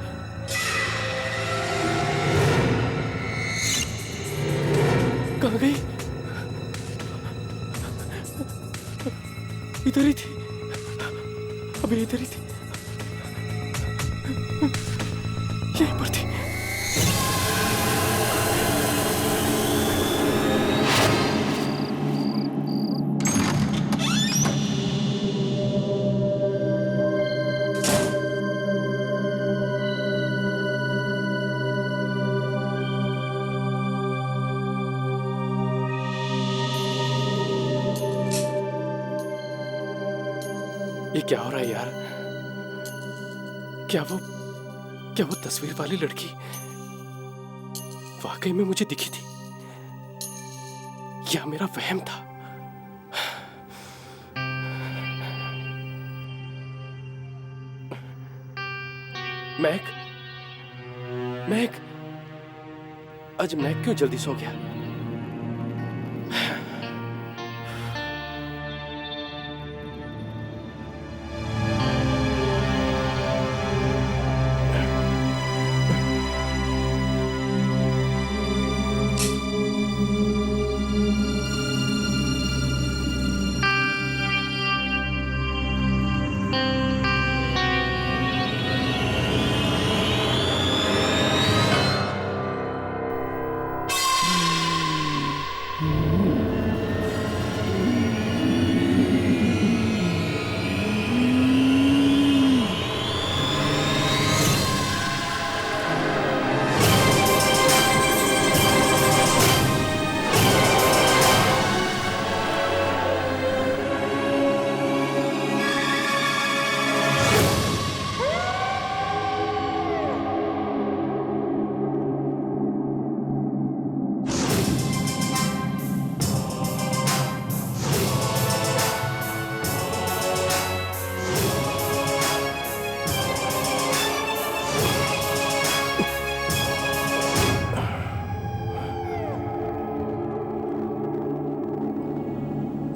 कहाँ गई? इधर ही थी, अभी इधर ही थी, यहीं पर थी। ये क्या हो रहा है यार? क्या वो तस्वीर वाली लड़की वाकई में मुझे दिखी थी या मेरा वहम था? महक, आज मैं क्यों जल्दी सो गया?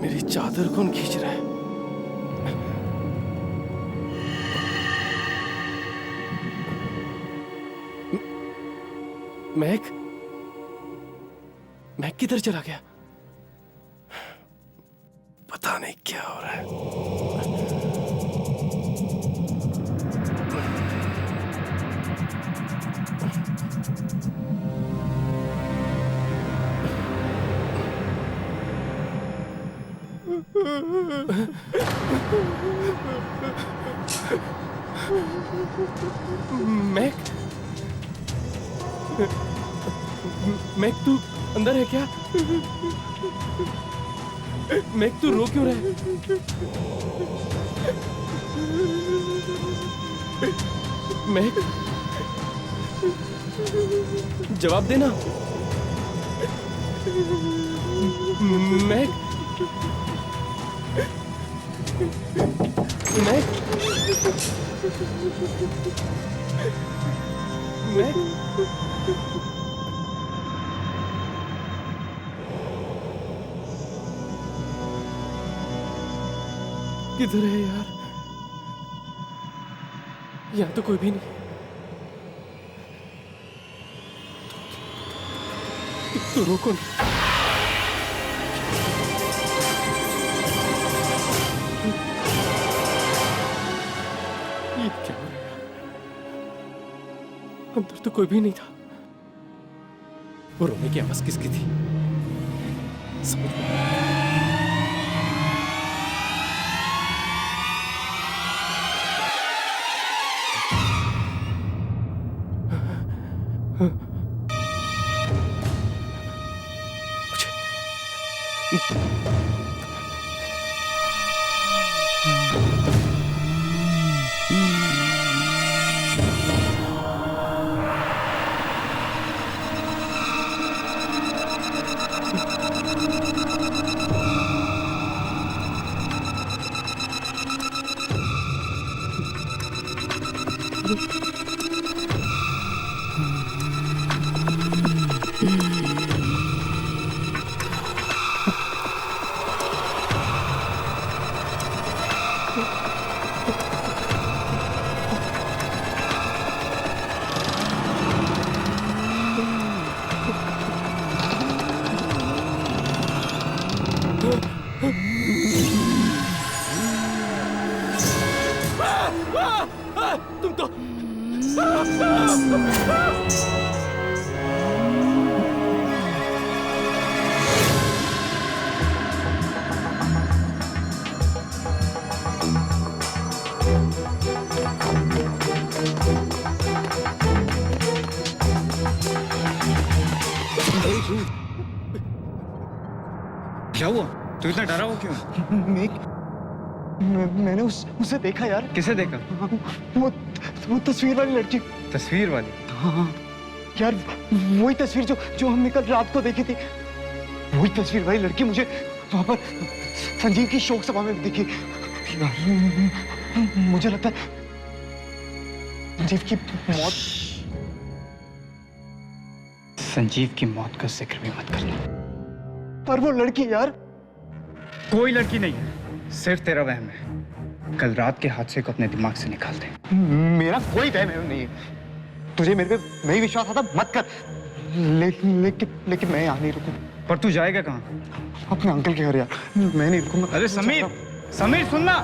मेरी चादर कौन खींच रहा है? मैक किधर चला गया? पता नहीं क्या हो रहा है। मैक तू अंदर है क्या? मैक तू रो क्यों रहा है? मैक जवाब देना। मैक मैक मैक किधर है यार? यहाँ तो कोई भी नहीं। तो रोको ना। ये क्या हो रहा है? अंदर तो कोई भी नहीं था। वो रोने की आवाज किसकी थी? समझ में नहीं आया। तुम तो क्या हुआ? तू इतना डरा हो क्यों? मैंने उसे देखा यार। किसे देखा? वो तस्वीर वाली लड़की। तस्वीर वाली? हाँ यार, वही तस्वीर जो हमने कल रात को देखी थी। वही तस्वीर वाली लड़की मुझे वहां पर संजीव की शोक सभा में दिखी। यार मुझे लगता है संजीव की मौत संजीव की मौत का जिक्र भी मत करना। पर वो लड़की यार। कोई लड़की नहीं है, सिर्फ तेरा वहम है। कल रात के हादसे को अपने दिमाग से निकाल दे। मेरा कोई वहम नहीं है। तुझे मेरे पे नहीं विश्वास आता मत कर। लेकिन मैं यहाँ नहीं रुकूं। पर तू जाएगा कहाँ? अपने अंकल के घर यार। मैं नहीं रुकूंगा। अरे समीर, समीर सुनना।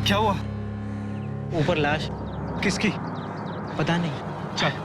क्या हुआ? ऊपर लाश। किसकी? पता नहीं। चल।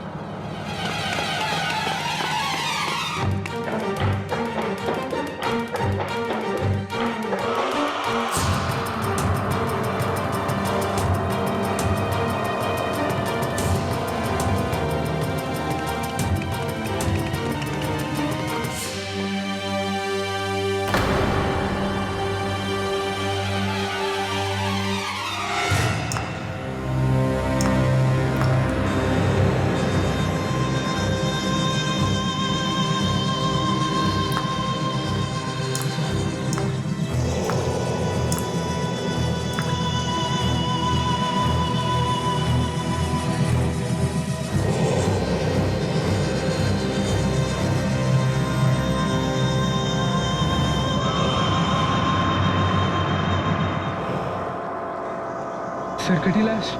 सर कटी लाश।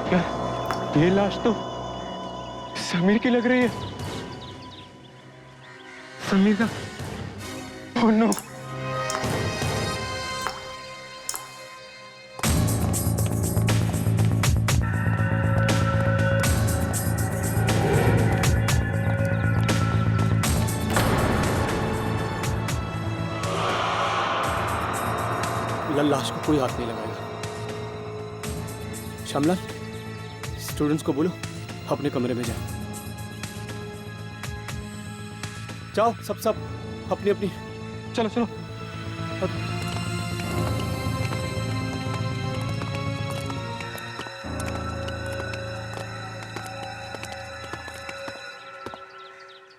क्या ये लाश तो समीर की लग रही है। समीर का? Oh no. लाश को कोई हाथ नहीं लगाएगा। श्यामलाल, स्टूडेंट्स को बोलो अपने कमरे में जाओ। जाओ सब अपनी अपनी। चलो चलो।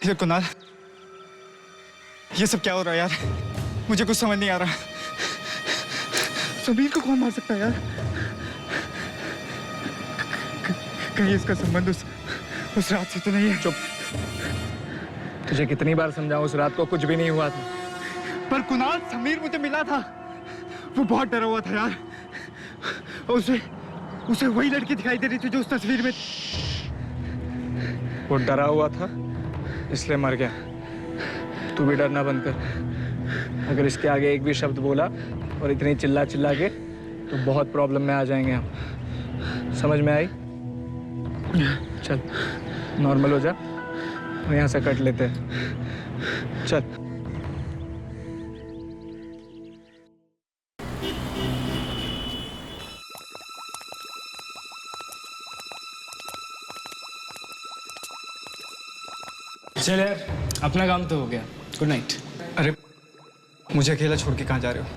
ये कुणाल, ये सब क्या हो रहा है यार? मुझे कुछ समझ नहीं आ रहा। समीर को कौन मार सकता है यार? कहीं इसका संबंध उस रात से तो नहीं है? चुप। तुझे कितनी बार समझाऊं, उस रात को कुछ भी नहीं हुआ था। पर कुणाल, समीर मुझे मिला था, वो बहुत डरा हुआ था यार। उसे वही लड़की दिखाई दे रही थी जो उस तस्वीर में। वो डरा हुआ था इसलिए मर गया। तू भी डरना बंद कर। अगर इसके आगे एक भी शब्द बोला और इतनी चिल्ला के तो बहुत प्रॉब्लम में आ जाएंगे हम। समझ में आई? चल नॉर्मल हो जा और यहाँ से कट लेते हैं। चल। चल यार, अपना काम तो हो गया। Good night. अरे मुझे अकेला छोड़ के कहाँ जा रहे हो?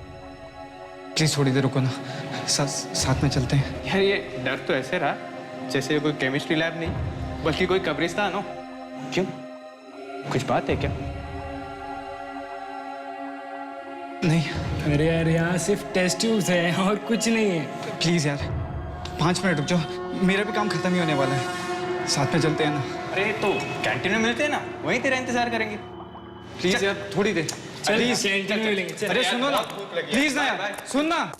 प्लीज थोड़ी देर रुको ना, साथ में चलते हैं। यार ये डर तो ऐसे रहा जैसे ये कोई केमिस्ट्री लैब नहीं बल्कि कोई कब्रिस्तान हो। क्यों, कुछ बात है क्या? नहीं। अरे यार यहाँ सिर्फ टेस्ट ट्यूब्स है और कुछ नहीं है। प्लीज यार 5 मिनट रुक जाओ, मेरा भी काम खत्म ही होने वाला है। साथ में चलते हैं ना। अरे तो कैंटीन में मिलते हैं ना, वहीं तेरा इंतजार करेंगे। प्लीज यार थोड़ी देर। प्लीज कैंटीन में मिलेंगे। अरे सुनो ना प्लीज ना यार, सुन ना।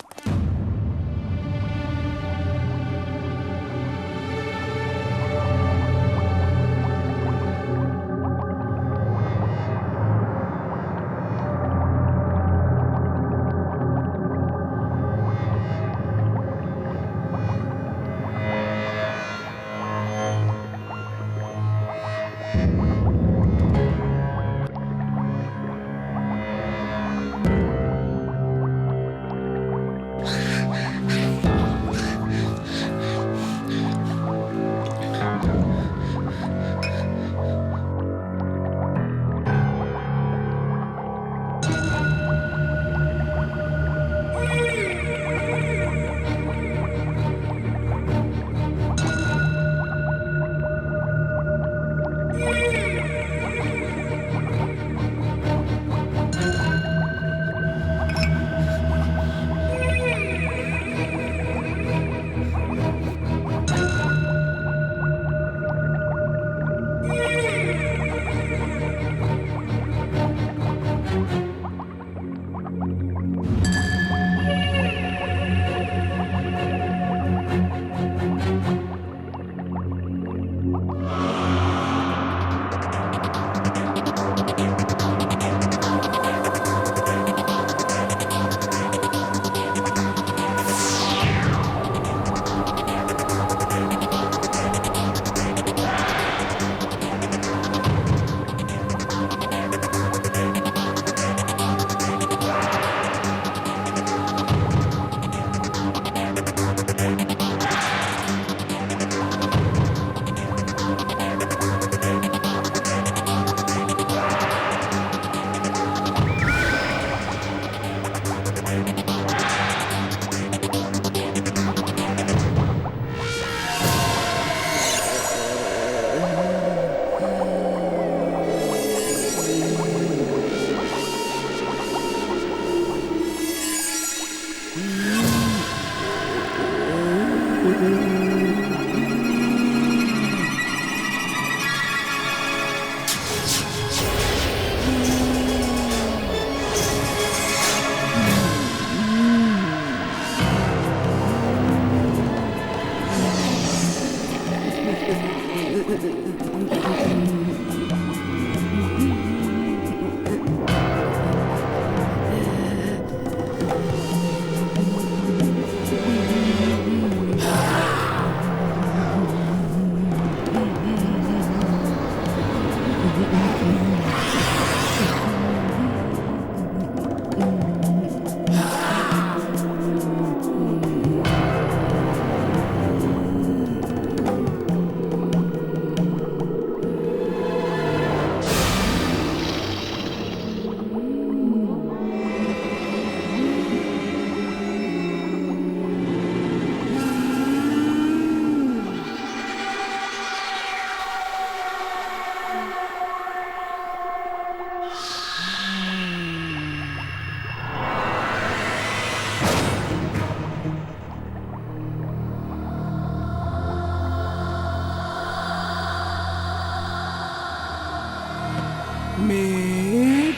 मेघ,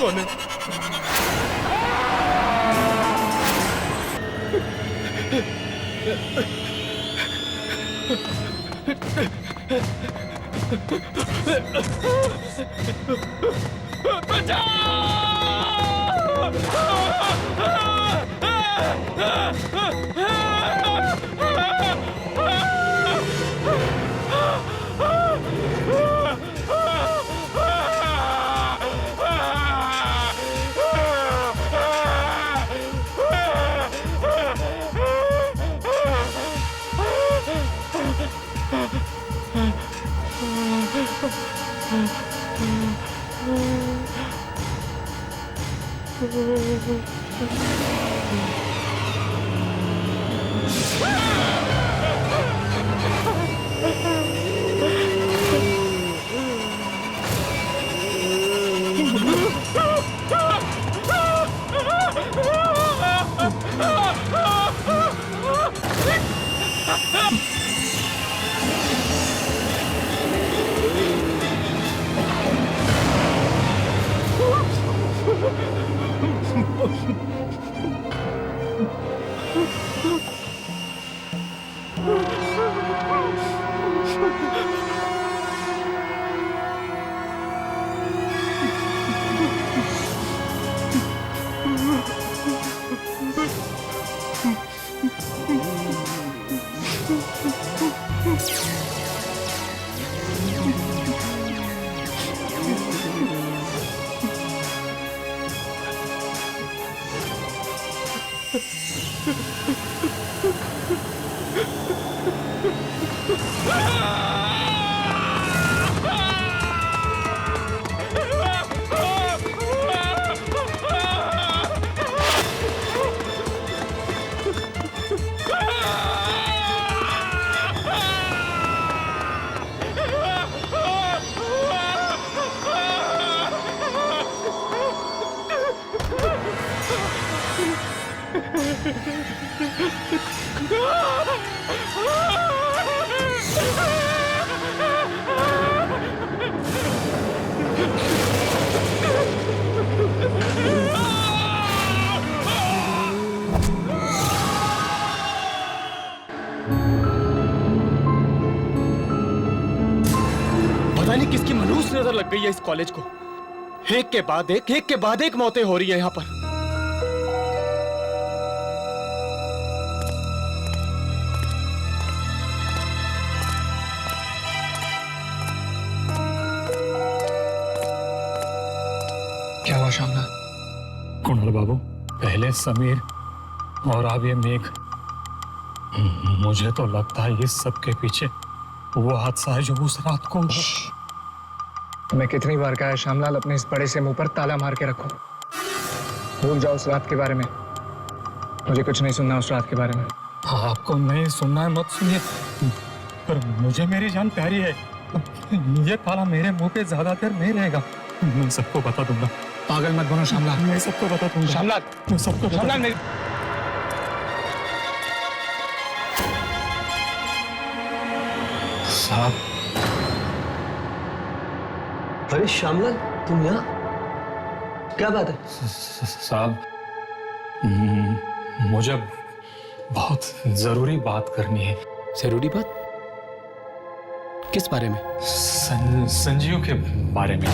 कौन है? पता नहीं किसकी मनहूस नजर लग गई है इस कॉलेज को। एक के बाद एक मौतें हो रही है यहाँ पर। क्या हुआ शामला? कुणाल बाबू, पहले समीर और अब ये मेघ। मुझे तो लगता है इस सब के पीछे वो हादसा है जो उस रात को। मैं कितनी बार कहा है श्यामलाल, अपने इस बड़े से मुंह पर ताला मार के रखो। भूल जाओ उस रात के बारे में। मुझे कुछ नहीं सुनना उस रात के बारे में। आपको नहीं सुनना है मत सुनिए, पर मुझे मेरी जान प्यारी है। ये ताला मेरे मुंह पे ज्यादा देर नहीं रहेगा। मैं सबको बता दूंगा। पागल मत बनो श्यामलाल। मैं सबको बता दूंगा। श्यामलाल, मैं सबको बता श्यामलाल मेरी साहब। अरे श्यामलाल, तुम यहाँ? क्या बात है? साहब, मुझे बहुत जरूरी बात करनी है। जरूरी बात? किस बारे में? संजीव के बारे में।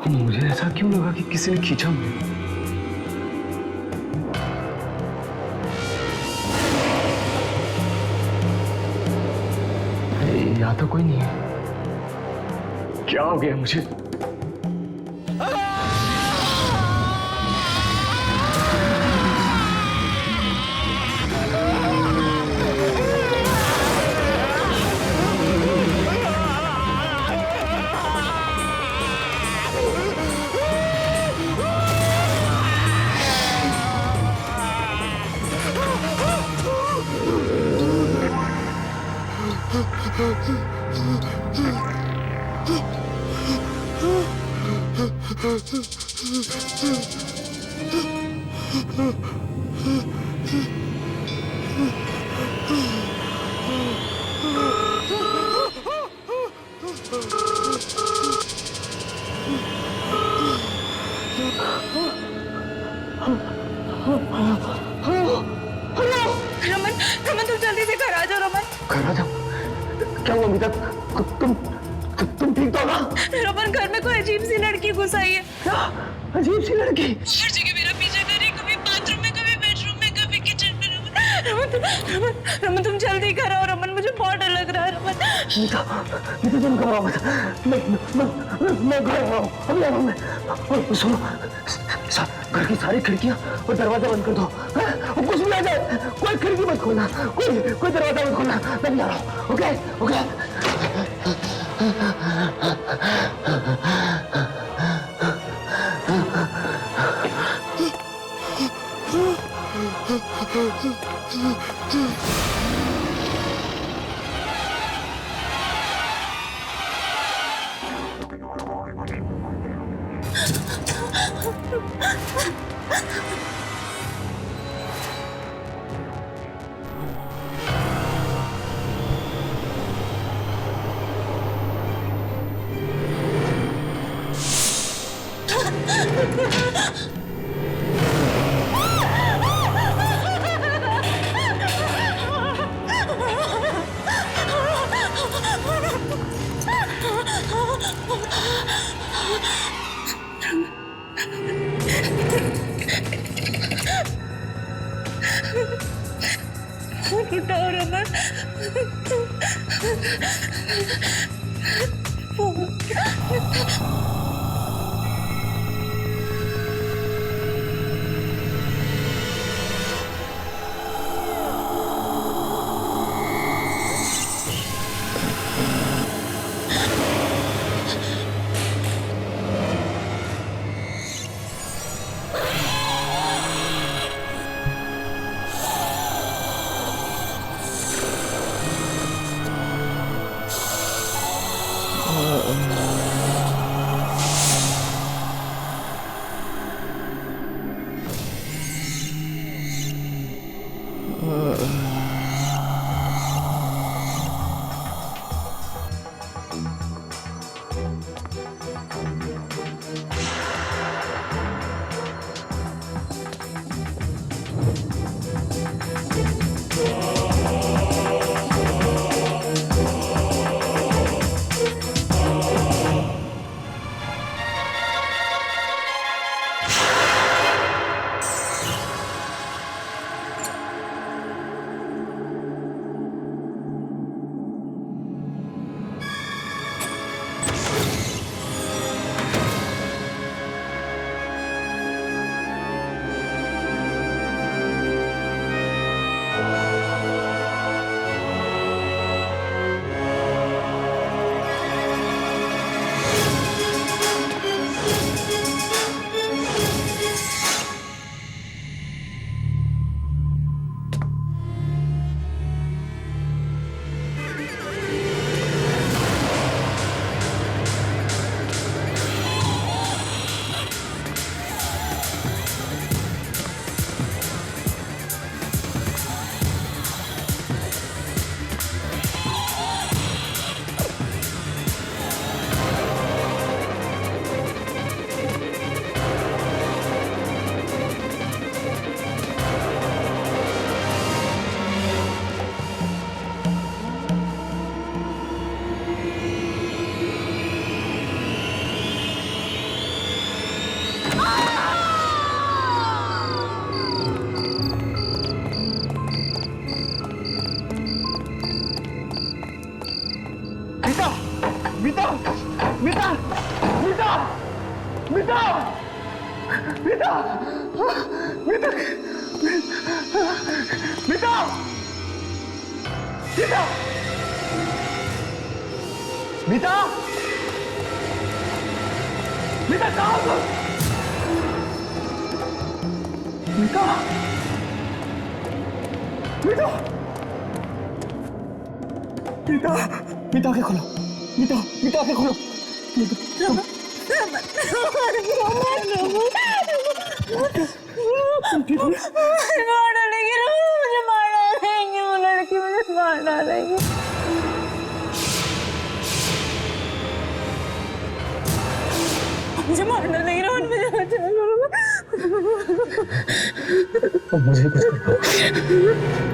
मुझे ऐसा क्यों लगा कि किसी ने खींचा मुझे? यहाँ तो कोई नहीं है। क्या हो गया मुझे? रमन, रमन तुम जल्दी से घर आ जाओ रमन। घर आ जाओ? क्या हुआ अमिता? तुम ठीक तो ना? रमन घर में कोई अजीब सी लड़की घुस आई है। क्या अजीब सी लड़की? हर जगह मेरा पीछा कर रही, कभी बाथरूम में, कभी बेडरूम में, कभी किचन में। रमन तुम जल्दी घर आओ रमन, मुझे बहुत डर लग रहा है रमन। मीता तुम घबराओ मत। मैं घर आ रहा हूँ, अभी आ रहा हूँ मैं। और सुनो, घर की सारी खिड़कियां और दरवाजा बंद कर दो। और कुछ भी आ जाए, कोई खिड़की मत खोलना, कोई दरवाजा मत खोलना। मैं भी आ रहा हूँ। Okay okay. उठाओ रमन।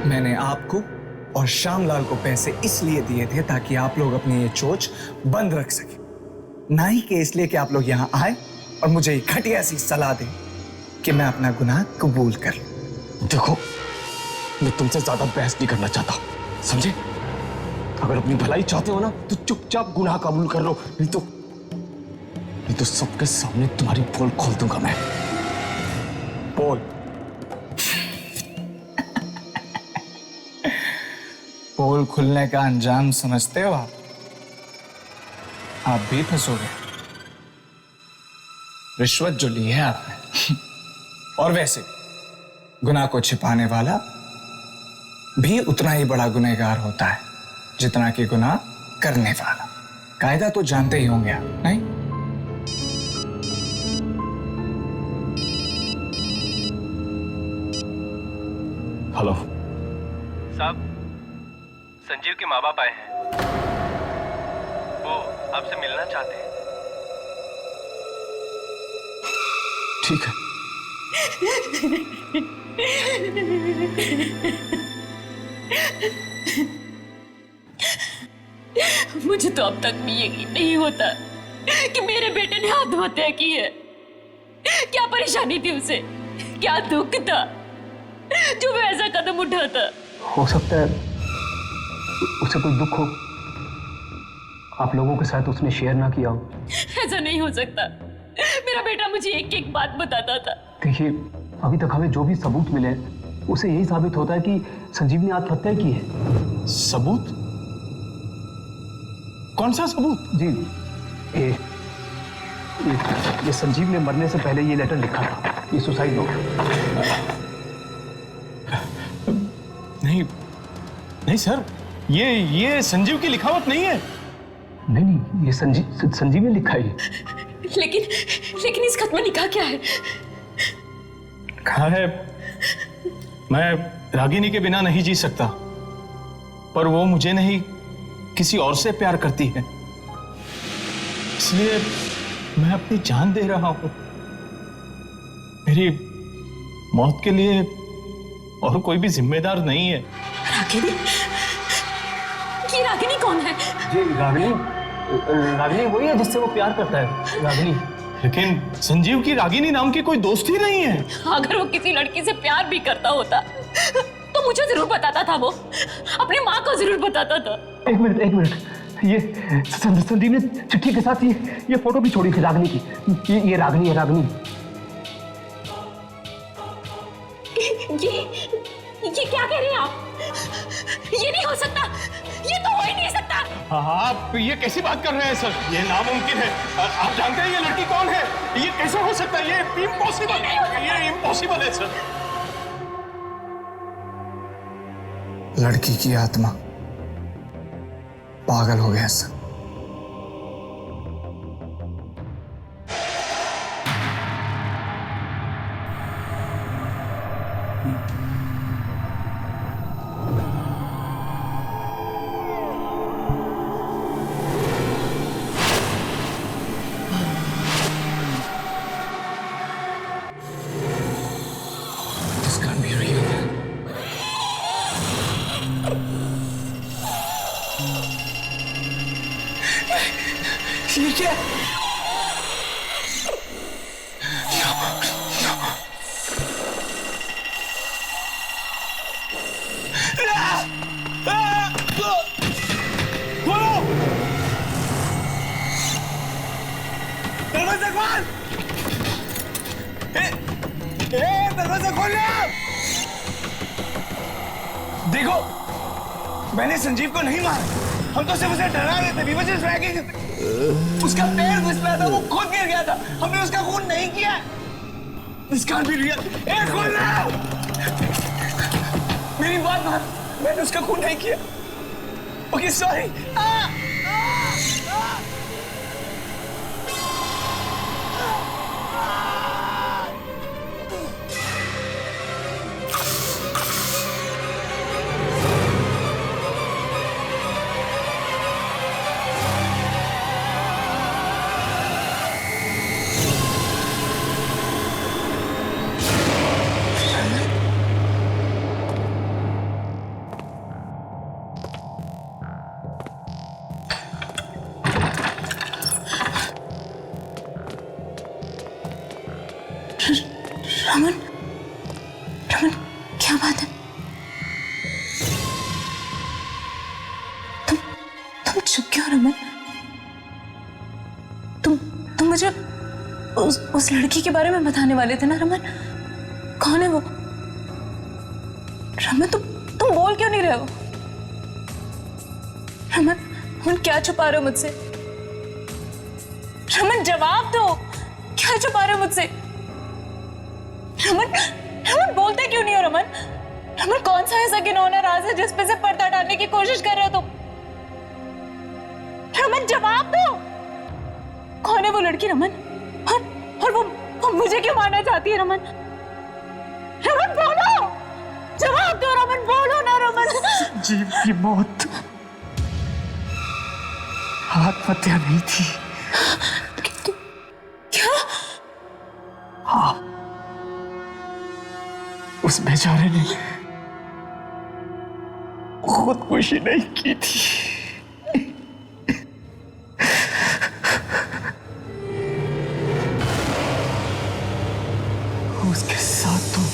मैंने आपको और श्यामलाल को पैसे इसलिए दिए थे ताकि आप लोग अपनी ये चोच बंद रख सके, ना ही कि इसलिए कि आप लोग यहाँ आए और मुझे एक घटिया सी सलाह दें कि मैं अपना गुनाह कबूल कर लूं। देखो, मैं तुमसे ज्यादा बहस नहीं करना चाहता, समझे? अगर अपनी भलाई चाहते हो ना तो चुपचाप गुनाह कबूल कर लो, नहीं तो सबके सामने तुम्हारी पोल खोल दूंगा मैं। पोल? पोल खुलने का अंजाम समझते हो आप भी फंसोगे। रिश्वत जो ली है आपने, और वैसे गुनाह को छिपाने वाला भी उतना ही बड़ा गुनहगार होता है जितना कि गुनाह करने वाला। कायदा तो जानते ही होंगे आप, नहीं? हेलो साहब, संजीव के माँ बाप आए हैं, वो आपसे मिलना चाहते हैं। ठीक है। मुझे तो अब तक भी यकीन नहीं होता कि मेरे बेटे ने आत्महत्या की है। क्या परेशानी थी उसे, क्या दुख था जो वह ऐसा कदम उठाता। हो सकता है उसे कोई दुख हो, आप लोगों के साथ उसने शेयर ना किया हो। ऐसा नहीं हो सकता। मेरा बेटा मुझे एक एक बात बताता था। देखिए, अभी तक हमें जो भी सबूत मिले हैं, उसे यही साबित होता है कि संजीव ने आत्महत्या की है। सबूत? कौन सा सबूत? जी, ये संजीव ने मरने से पहले ये लेटर लिखा था, ये सुसाइड नोट। नहीं सर, ये संजीव की लिखावट नहीं है। नहीं, ये संजीव ने लिखा है। लेकिन इस खत में लिखा क्या है? कहा है, मैं रागिनी के बिना नहीं जी सकता, पर वो मुझे नहीं किसी और से प्यार करती है, इसलिए मैं अपनी जान दे रहा हूं। मेरी मौत के लिए और कोई भी जिम्मेदार नहीं है। रागिनी? ये रागिनी कौन है? जी, रागिनी वही है जिससे वो प्यार करता है, रागिनी। लेकिन संजीव की रागिनी नाम की कोई दोस्त ही नहीं है। अगर वो किसी लड़की से प्यार भी करता होता तो मुझे जरूर बताता था, वो अपनी माँ को जरूर बताता था। एक मिनट, ये संदीप ने चिट्ठी के साथ ये फोटो भी छोड़ी थी रागिनी की। ये रागिनी है, रागिनी। ये क्या कह रहे हैं आप? ये नहीं हो सकता, ये तो हो ही नहीं सकता। आप ये कैसी बात कर रहे हैं सर? ये नामुमकिन है। आप जानते हैं ये लड़की कौन है? ये कैसे हो सकता है? ये इम्पॉसिबल है, ये इम्पॉसिबल है सर। लड़की की आत्मा पागल हो गया सर। दरवाजा खोल! देखो, मैंने संजीव को नहीं मारा, हम तो सिर्फ उसे डरा रहे थे। उसका पैर फिसला था, वो खुद गिर गया था, हमने उसका खून नहीं किया। This can't be real। खोलना! मेरी बात मान, मैंने उसका खून नहीं किया। Okay, sorry. रमन, क्या बात है? तुम चुप क्यों रमन? तुम मुझे उस लड़की के बारे में बताने वाले थे ना रमन? कौन है वो? रमन, तुम बोल क्यों नहीं रहे हो? रमन, क्या छुपा रहे हो मुझसे? रमन, जवाब दो, क्या छुपा रहे हो मुझसे? रमन, बोलते क्यों नहीं हो रमन? रमन, कौन सा ऐसा घिनौना राज है जिस पे से पर्दा डालने की कोशिश कर रहे हो तुम? रमन, जवाब दो, कौन है वो लड़की रमन? और वो मुझे क्यों मारना चाहती है रमन? रमन, बोलो, जवाब दो रमन बोलो ना रमन। संजीव की मौत आत्महत्या नहीं थी। क्या? हाँ, उस बेचारे ने खुदकुशी नहीं की थी। उसके साथ तुम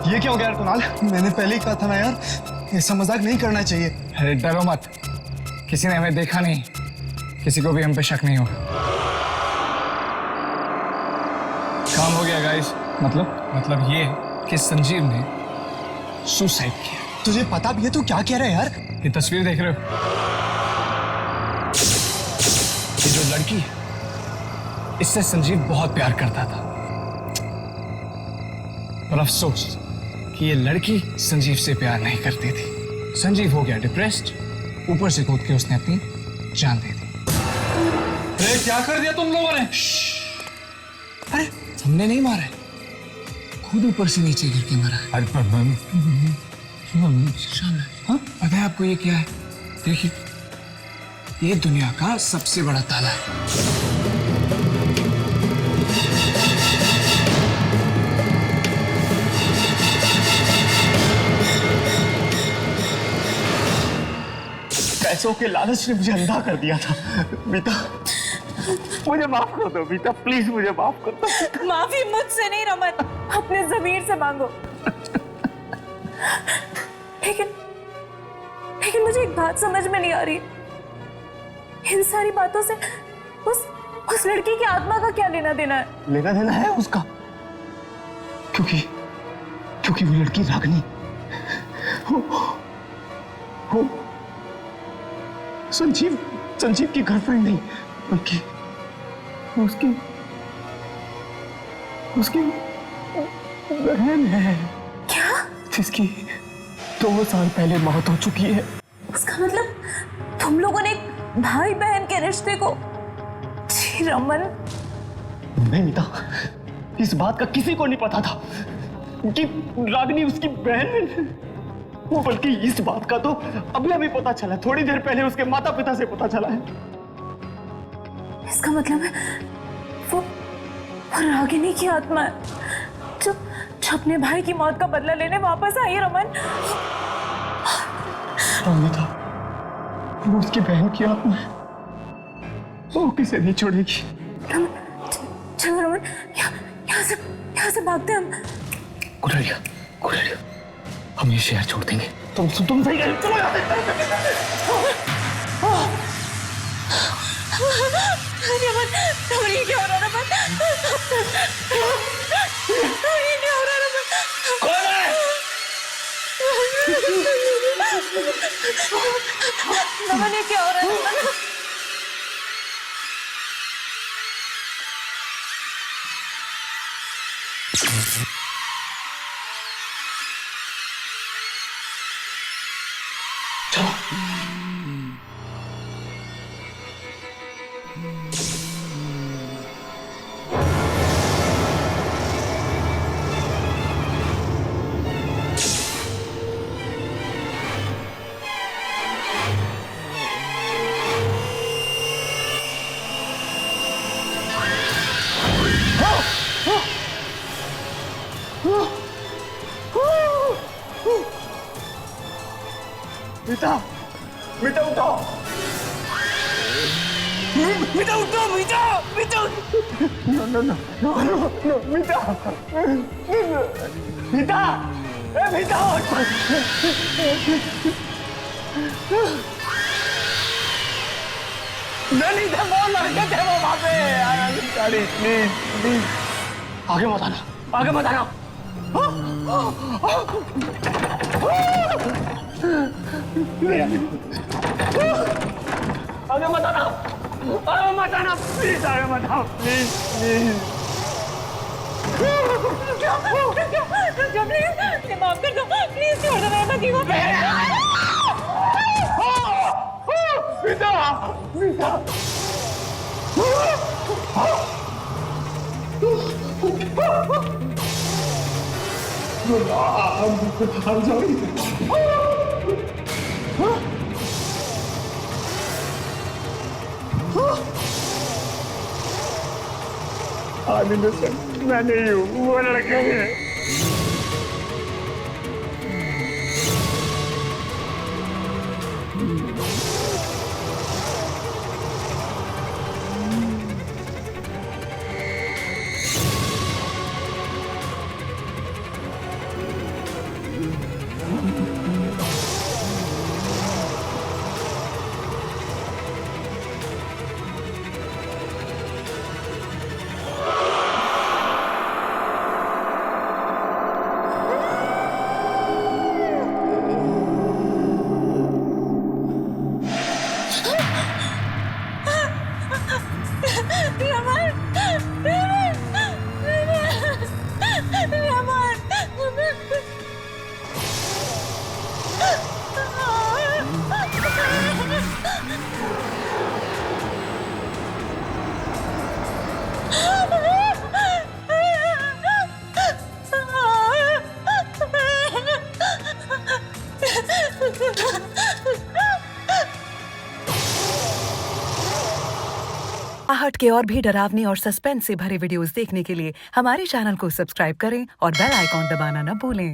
ये क्या हो गया यार कुणाल? मैंने पहले ही कहा था ना यार, ऐसा मजाक नहीं करना चाहिए। अरे डरो मत, किसी ने हमें देखा नहीं, किसी को भी हम पे शक नहीं होगा। काम हो गया गाइस। मतलब ये कि संजीव ने सुसाइड किया। तुझे पता भी है तू क्या कह रहा है यार? ये तस्वीर देख रहे हो? ये जो लड़की है, इससे संजीव बहुत प्यार करता था, पर अफसोस कि ये लड़की संजीव से प्यार नहीं करती थी। संजीव हो गया डिप्रेस्ड, ऊपर से कूद के उसने अपनी जान दे दी। अरे क्या कर दिया तुम लोगों ने? अरे हमने नहीं मारा है, खुद ऊपर से नीचे गिर के मरा है। हाँ, पता है आपको ये क्या है? देखिए, ये दुनिया का सबसे बड़ा ताला है। पैसों के लालच ने मुझे अंधा कर दिया था। बीता, मुझे माफ कर दो बीता, प्लीज मुझे माफ कर दो। माफी मुझसे नहीं रमन, अपने जमीर से मांगो। लेकिन मुझे एक बात समझ में नहीं आ रही, इन सारी बातों से उस लड़की की आत्मा का क्या लेना देना है? लेना देना है उसका, क्योंकि वो लड़की रागनी वो संजीव की गर्लफ्रेंड नहीं, बल्कि उसकी बहन है। क्या? जिसकी 2 साल पहले मौत हो चुकी है। उसका मतलब तुम लोगों ने भाई बहन के रिश्ते को? जी रमन, नहीं मीता, इस बात का किसी को नहीं पता था कि रागनी उसकी बहन है। वो बल्कि इस बात का तो अभी अभी पता चला, थोड़ी देर पहले उसके माता पिता से पता चला है। इसका मतलब है वो रागिनी की आत्मा है जो अपने भाई की मौत का बदला लेने वापस आई है। रमन, अमिता, वो उसकी बहन की आत्मा है, वो किसे नहीं छोड़ेगी। रमन, चलो रमन, यहाँ से भागते हम। गुड़रिया, हम ये शहर छोड़ देंगे। तुम सही कह रहे हो, चलो यहाँ से। रमन, ये क्या हो रहा है रमन? ये क्या हो रहा है रमन? कौन है? रमन, ये क्या हो रहा है रमन? मीता उठो, मीता उठो, मीता नो मीता, नहीं थे वो लड़के थे वो वहां पे। प्लीज आगे मत आना। आगे मत आना, आगे मत आना, प्लीज आगे मत आओ, प्लीज प्लीज। प्लीज माफ कर दो, प्लीज छोड़ दो, मैं मत जीवा। पिता, पिता। I'm sorry. I'm innocent. मैं नहीं हूँ, वो लड़का है। आहट के और भी डरावनी और सस्पेंस से भरे वीडियोस देखने के लिए हमारे चैनल को सब्सक्राइब करें और बेल आइकॉन दबाना न भूलें।